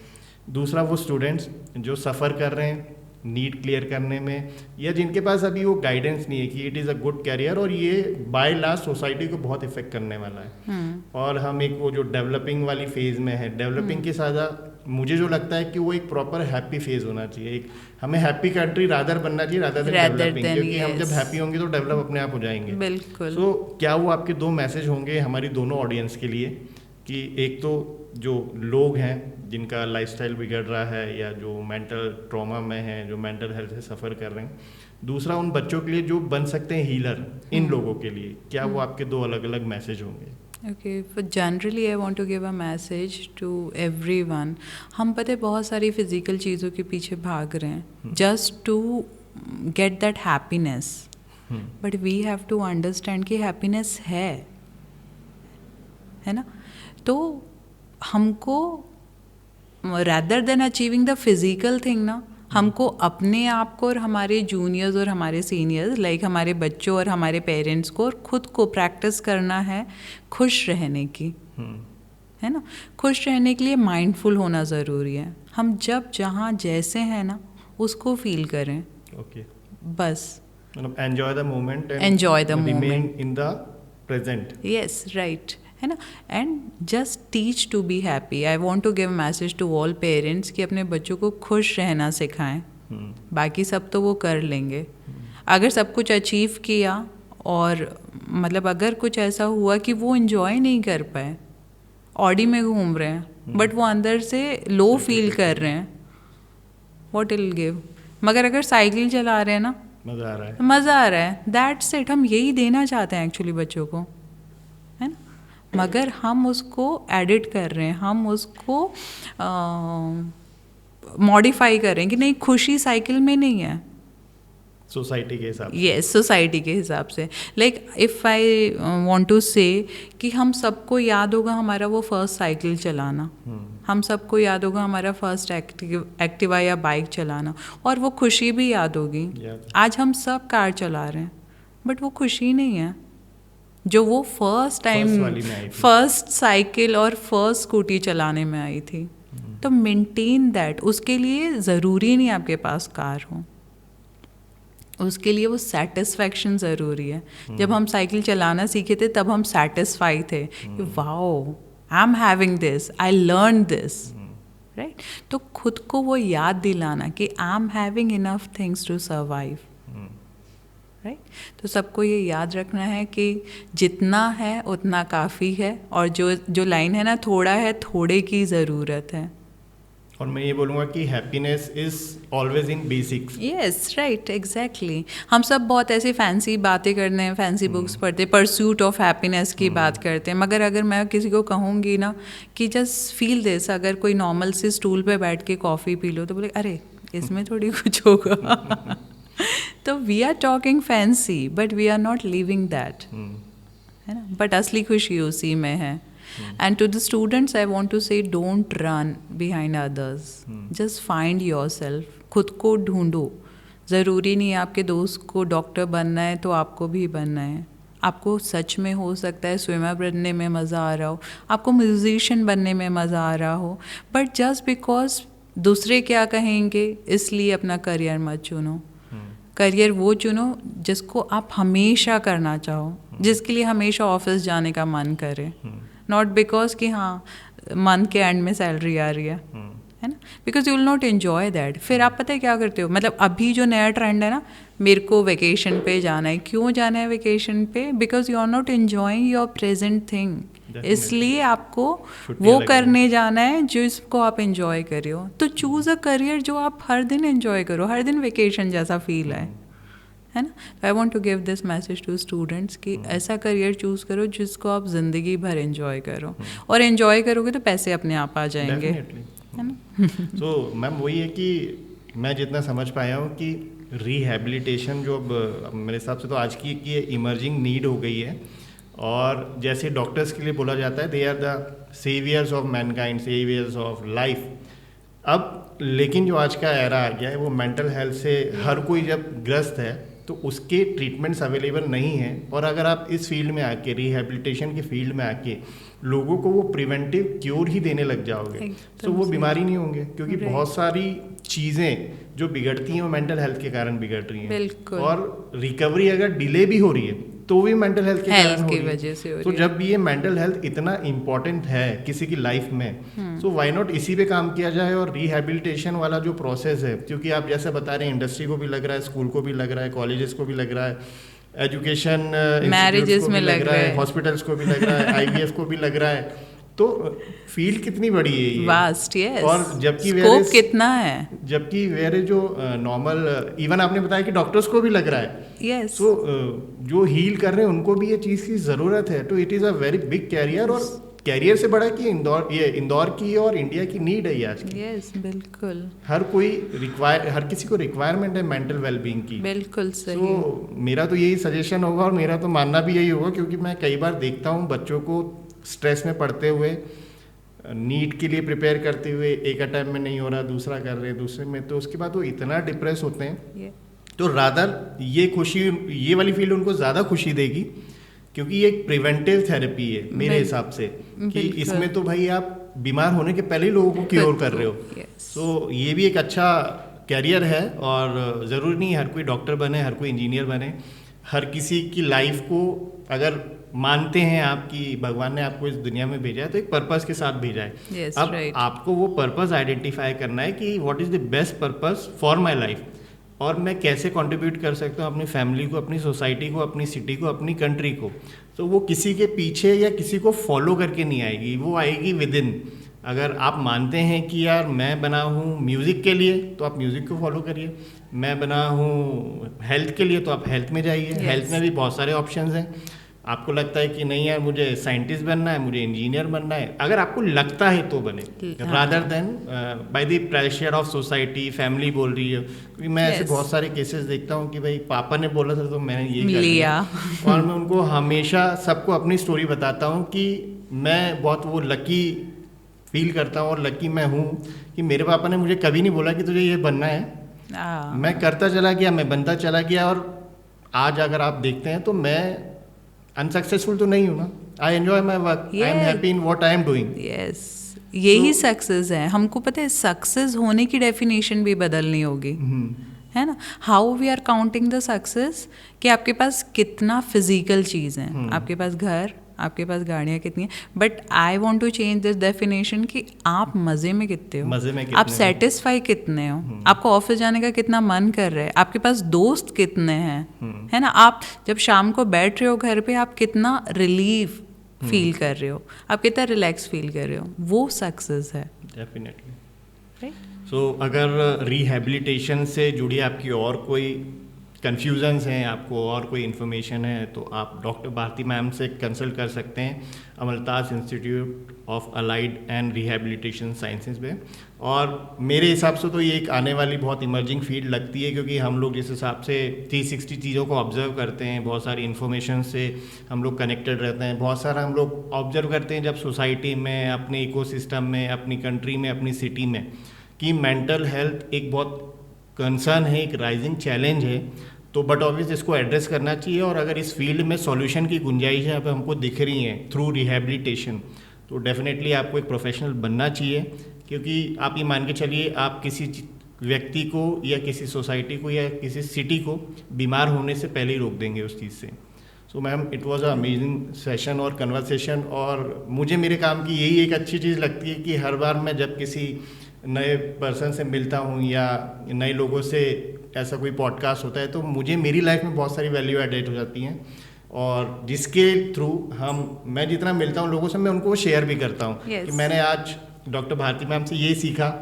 दूसरा वो स्टूडेंट्स जो सफ़र कर रहे हैं नीट क्लियर करने में, या जिनके पास अभी वो गाइडेंस नहीं है कि it is a good career और ये बाय लास्ट सोसाइटी को बहुत इफेक्ट करने वाला है. और हम एक वो जो डेवलपिंग वाली फेज़ में है, डेवलपिंग के साथ मुझे जो लगता है कि वो एक प्रॉपर हैप्पी फेज़ होना चाहिए. एक हमें हैप्पी कंट्री रादर बनना चाहिए रादर देन डेवलपिंग, क्योंकि हम जब हैप्पी होंगे तो डेवलप अपने आप हो जाएंगे. बिल्कुल. तो क्या वो आपके 2 मैसेज होंगे हमारी दोनों ऑडियंस के लिए, कि एक तो जो लोग हैं जिनका लाइफस्टाइल बिगड़ रहा है या जो मेंटल ट्रॉमा में है, जो मेंटल हेल्थ से सफ़र कर रहे हैं, दूसरा उन बच्चों के लिए जो बन सकते हैं हीलर, इन लोगों के लिए क्या वो आपके 2 अलग अलग मैसेज होंगे? Okay, for generally I want to give a message to everyone. हम पता है बहुत सारी फिजिकल चीज़ों के पीछे भाग रहे हैं just to get that happiness, but we have to understand कि happiness है ना. तो हमको rather than achieving the physical thing ना, हमको अपने आप को और हमारे जूनियर्स और हमारे सीनियर्स लाइक हमारे बच्चों और हमारे पेरेंट्स को और खुद को प्रैक्टिस करना है खुश रहने की, है ना. खुश रहने के लिए माइंडफुल होना ज़रूरी है. हम जब जहाँ जैसे हैं ना उसको फील करें. ओके. बस मतलब enjoy the moment, enjoy the moment, remain in the present. Yes, right, है ना. And just teach to be happy. I want to give message to all parents कि अपने बच्चों को खुश रहना सिखाएं. बाकी सब तो वो कर लेंगे. अगर सब कुछ अचीव किया और मतलब अगर कुछ ऐसा हुआ कि वो इन्जॉय नहीं कर पाए, ऑडी में घूम रहे हैं बट वो अंदर से लो फील कर रहे हैं, व्हाट विल गिव. मगर अगर साइकिल चला रहे हैं ना, मज़ा आ रहा है, दैट्स इट. हम यही देना चाहते हैं एक्चुअली बच्चों को, है ना. मगर हम उसको एडिट कर रहे हैं, हम उसको मॉडिफाई कर रहे हैं कि नहीं, खुशी साइकिल में नहीं है, सोसाइटी के हिसाब से. यस, सोसाइटी के हिसाब से. Like if I want to say कि हम सबको याद होगा हमारा वो फर्स्ट साइकिल चलाना, हम सबको याद होगा हमारा फर्स्ट एक्टिवा या बाइक चलाना, और वो खुशी भी याद होगी. आज हम सब कार चला रहे हैं बट वो खुशी नहीं है जो वो फर्स्ट टाइम फर्स्ट साइकिल और फर्स्ट स्कूटी चलाने में आई थी. तो मेंटेन दैट. उसके लिए ज़रूरी नहीं आपके पास कार हो, उसके लिए वो सेटिस्फैक्शन ज़रूरी है। जब हम साइकिल चलाना सीखे थे तब हम सेटिस्फाई थे कि wow I am having this, I learn this, right. तो खुद को वो याद दिलाना कि I am having enough things to survive, right. तो सबको ये याद रखना है कि जितना है उतना काफ़ी है, और जो लाइन है ना, थोड़ा है थोड़े की ज़रूरत है। और मैं ये बोलूँगा कि happiness is always in basics. Yes, right, exactly. हम सब बहुत ऐसी फैंसी बातें करते हैं, फैंसी बुक्स पढ़ते हैं, परस्यूट ऑफ हैप्पीनेस की बात करते हैं, मगर अगर मैं किसी को कहूँगी ना कि जस्ट फील दिस, अगर कोई नॉर्मल से स्टूल पे बैठ के कॉफ़ी पी लो तो बोले अरे इसमें थोड़ी कुछ होगा। तो we are talking fancy but we are not living that, है ना। बट असली खुशी उसी में है। And to the students, I want to say, don't run behind others. Just find yourself. खुद को ढूंढो। ज़रूरी नहीं है आपके दोस्त को डॉक्टर बनना है तो आपको भी बनना है। आपको सच में हो सकता है स्विमर बनने में मज़ा आ रहा हो, आपको म्यूजिशियन बनने में मज़ा आ रहा हो, बट जस्ट बिकॉज दूसरे क्या कहेंगे इसलिए अपना करियर मत चुनो। करियर वो चुनो जिसको आप हमेशा करना चाहो, जिसके लिए हमेशा ऑफिस जाने का मन करे, नॉट बिकॉज कि हाँ मंथ के एंड में सैलरी आ रही है ना, because you will not enjoy that. फिर आप पता है क्या करते हो, मतलब अभी जो नया ट्रेंड है ना, मेरे को वेकेशन पे जाना है। क्यों जाना है वेकेशन पे? Because you are not enjoying your present thing, इसलिए आपको वो करने जाना है जिसको आप एन्जॉय कर रहे हो। तो चूज अ करियर जो आप हर दिन एन्जॉय करो, हर दिन वेकेशन जैसा फील है ना। I want to give this message to students कि ऐसा करियर चूज़ करो जिसको आप ज़िंदगी भर एंजॉय करो, और एंजॉय करोगे तो पैसे अपने आप आ जाएंगे, है ना। तो मैम वही है कि मैं जितना समझ पाया हूँ कि रिहैबिलिटेशन जो अब मेरे हिसाब से तो आज की इमर्जिंग नीड हो गई है, और जैसे डॉक्टर्स के लिए बोला जाता है they are the saviours of mankind, saviours of life. अब लेकिन जो आज का एरा आ गया है वो मेंटल हेल्थ से हर कोई जब ग्रस्त है तो उसके ट्रीटमेंट्स अवेलेबल नहीं हैं, और अगर आप इस फील्ड में आके, रिहैबिलिटेशन की फील्ड में आके लोगों को वो प्रिवेंटिव क्योर ही देने लग जाओगे तो वो बीमारी नहीं होंगे, क्योंकि बहुत सारी चीज़ें जो बिगड़ती हैं वो मेंटल हेल्थ के कारण बिगड़ रही हैं, और रिकवरी अगर डिले भी हो रही है तो भी मेंटल हेल्थ के कारण हो रही है। तो जब ये मेंटल हेल्थ इतना इम्पोर्टेंट है किसी की लाइफ में, तो व्हाई नॉट इसी पे काम किया जाए। और रिहैबिलिटेशन वाला जो प्रोसेस है, क्योंकि आप जैसे बता रहे हैं इंडस्ट्री को भी लग रहा है, स्कूल को भी लग रहा है, कॉलेजेस को भी लग रहा है, एजुकेशन मैरिजेस में लग रहा है, हॉस्पिटल्स को भी लग रहा है, IVF को भी लग रहा है। तो फील्ड कितनी बड़ी है ये, वास्ट, यस। और जबकि स्कोप कितना है, जबकि वेरे जो नॉर्मल, इवन आपने बताया कि डॉक्टर्स को भी लग रहा है, यस। तो जो हील कर रहे हैं उनको भी ये चीज़ की ज़रूरत है। तो it is a very big career, और कैरियर से बड़ा कि इंदौर की और इंडिया की नीड है ये आज की। यस, बिल्कुल। हर किसी को रिक्वायरमेंट है मेंटल वेलबींग की। बिल्कुल सही। तो मेरा तो यही सजेशन होगा, और मेरा तो मानना भी यही होगा, क्योंकि मैं कई बार देखता हूँ बच्चों को स्ट्रेस में पढ़ते हुए, नीट के लिए प्रिपेयर करते हुए, एक अटैम्प्ट में नहीं हो रहा, दूसरा कर रहे हैं, दूसरे में, तो उसके बाद वो इतना डिप्रेस होते हैं। तो रादर ये वाली फील्ड उनको ज़्यादा खुशी देगी, क्योंकि ये एक प्रिवेंटिव थेरेपी है मेरे हिसाब से, कि इसमें तो भाई आप बीमार होने के पहले ही लोगों को क्योर कर रहे हो। तो ये भी एक अच्छा कैरियर है, और ज़रूरी नहीं हर कोई डॉक्टर बने, हर कोई इंजीनियर बने। हर किसी की लाइफ को अगर मानते हैं आप कि भगवान ने आपको इस दुनिया में भेजा है तो एक पर्पस के साथ भेजा है। अब आपको वो पर्पस आइडेंटिफाई करना है कि what is the best purpose for my life, और मैं कैसे कंट्रीब्यूट कर सकता हूँ अपनी फैमिली को, अपनी सोसाइटी को, अपनी सिटी को, अपनी कंट्री को। तो वो किसी के पीछे या किसी को फॉलो करके नहीं आएगी, वो आएगी विद इन। अगर आप मानते हैं कि यार मैं बना हूँ म्यूज़िक के लिए, तो आप म्यूज़िक को फॉलो करिए। मैं बना हूँ हेल्थ के लिए, तो आप हेल्थ में जाइए। हेल्थ में भी बहुत सारे ऑप्शंस हैं। आपको लगता है कि नहीं यार मुझे साइंटिस्ट बनना है, मुझे इंजीनियर बनना है, अगर आपको लगता है तो बने, rather than by the pressure of society, family बोल रही है। क्योंकि मैं ऐसे बहुत सारे केसेस देखता हूँ कि भाई पापा ने बोला था तो मैंने यही कर लिया। और मैं उनको हमेशा सबको अपनी स्टोरी बताता हूँ कि मैं बहुत वो लकी फील करता हूँ, और लकी मैं हूँ कि मेरे पापा ने मुझे कभी नहीं बोला कि तुझे ये बनना है। मैं करता चला गया, मैं बनता चला गया, और आज अगर आप देखते हैं तो मैं अनसक्सेसफुल तो नहीं हूँ ना। I enjoy my work, I am happy in what I am doing. Yes, यही सक्सेस है। हमको पता है सक्सेस होने की डेफिनेशन भी बदलनी होगी, है ना. How we are counting the success, कि आपके पास कितना फिजिकल चीज़ है, आपके पास घर, आपके पास गाड़ियाँ कितनी हैं, but I want to change this definition कि आप मज़े में कितने हो, मजे में आप सेटिस्फाई कितने हो, आपको ऑफिस जाने का कितना मन कर रहा है, आपके पास दोस्त कितने हैं, है ना. आप जब शाम को बैठ रहे हो घर पे, आप कितना रिलीफ फील कर रहे हो, आप कितना रिलैक्स फील कर रहे हो, वो सक्सेस है. डेफिनेटली. राइट. सो अगर रिहैबिलिटेशन से जुड़ी आपकी और कोई कन्फ्यूजन्स हैं, आपको और कोई इन्फॉर्मेशन है, तो आप डॉक्टर भारती मैम से कंसल्ट कर सकते हैं Amaltas institute of allied and rehabilitation sciences में. और मेरे हिसाब से तो ये एक आने वाली बहुत इमर्जिंग फील्ड लगती है, क्योंकि हम लोग जिस हिसाब से 360 चीज़ों को ऑब्जर्व करते हैं, बहुत सारी इन्फॉर्मेशन से हम लोग कनेक्टेड रहते हैं, बहुत सारा हम लोग ऑब्जर्व करते हैं जब सोसाइटी में, अपने इकोसिस्टम में, अपनी कंट्री में, अपनी सिटी में, कि मेंटल हेल्थ एक बहुत कंसर्न है, एक राइजिंग चैलेंज है. तो बट ऑब्वियस इसको एड्रेस करना चाहिए, और अगर इस फील्ड में सॉल्यूशन की गुंजाइश है पे हमको दिख रही हैं थ्रू रिहैबिलिटेशन, तो डेफिनेटली आपको एक प्रोफेशनल बनना चाहिए. क्योंकि आप ये मान के चलिए, आप किसी व्यक्ति को या किसी सोसाइटी को या किसी सिटी को बीमार होने से पहले ही रोक देंगे उस चीज़ से. So ma'am, it was a amazing session और कन्वर्सेशन, और मुझे मेरे काम की यही एक अच्छी चीज़ लगती है कि हर बार मैं जब किसी नए पर्सन से मिलता हूँ या नए लोगों से ऐसा कोई पॉडकास्ट होता है, तो मुझे मेरी लाइफ में बहुत सारी वैल्यू एडेड हो जाती हैं, और जिसके थ्रू मैं जितना मिलता हूँ लोगों से, मैं उनको शेयर भी करता हूँ. Yes. कि मैंने आज डॉक्टर भारती मैम से ये सीखा,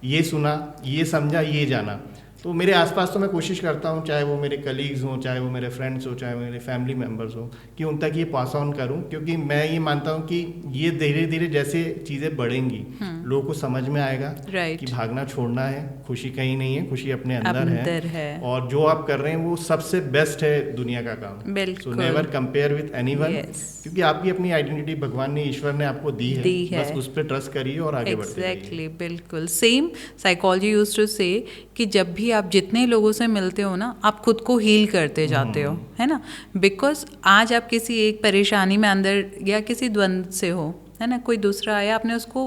ये सुना, ये समझा, ये जाना. तो मेरे आसपास तो मैं कोशिश करता हूँ, चाहे वो मेरे कलीग्स हों, चाहे वो मेरे फ्रेंड्स हों, चाहे वो मेरे फैमिली मेम्बर्स हों, कि उन तक ये पास ऑन करूँ. क्योंकि मैं ये मानता हूँ कि ये धीरे धीरे जैसे चीज़ें बढ़ेंगी, लोगों को समझ में आएगा कि भागना छोड़ना है, खुशी कहीं नहीं है, खुशी अपने अंदर है, और जो आप कर रहे हैं वो सबसे बेस्ट है दुनिया का काम. So never compare with anyone, क्योंकि आपकी अपनी आइडेंटिटी भगवान ने, ईश्वर ने आपको दी है. बस उस पर ट्रस्ट करिए और आगे बढ़ते रहिए. एग्जैक्टली, बिल्कुल. Same psychology used to say कि जब भी आप जितने लोगों से मिलते हो ना, आप खुद को हील करते जाते हो, है ना. बिकॉज आज आप किसी एक परेशानी में अंदर या किसी द्वंद से हो, है ना, कोई दूसरा आया, आपने उसको,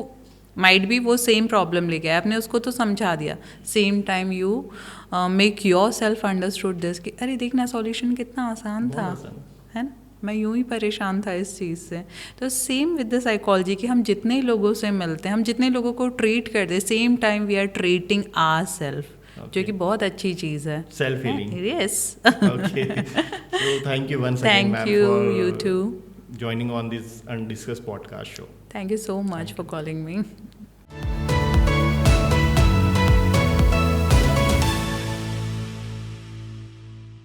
माइट भी वो सेम प्रॉब्लम लेके आया, आपने उसको तो समझा दिया, same time you make your self understood this कि अरे देखना सॉल्यूशन कितना आसान था, है ना, मैं यूं ही परेशान था इस चीज़ से. तो सेम विद द साइकोलॉजी कि हम जितने लोगों से मिलते हैं, हम जितने लोगों को ट्रीट करते हैं, same time we are treating our self, जो कि बहुत अच्छी चीज़ है. Self healing. Yes. Okay. So thank you once again ma'am for you too joining on this undiscussed podcast show. Thank you so much for calling me.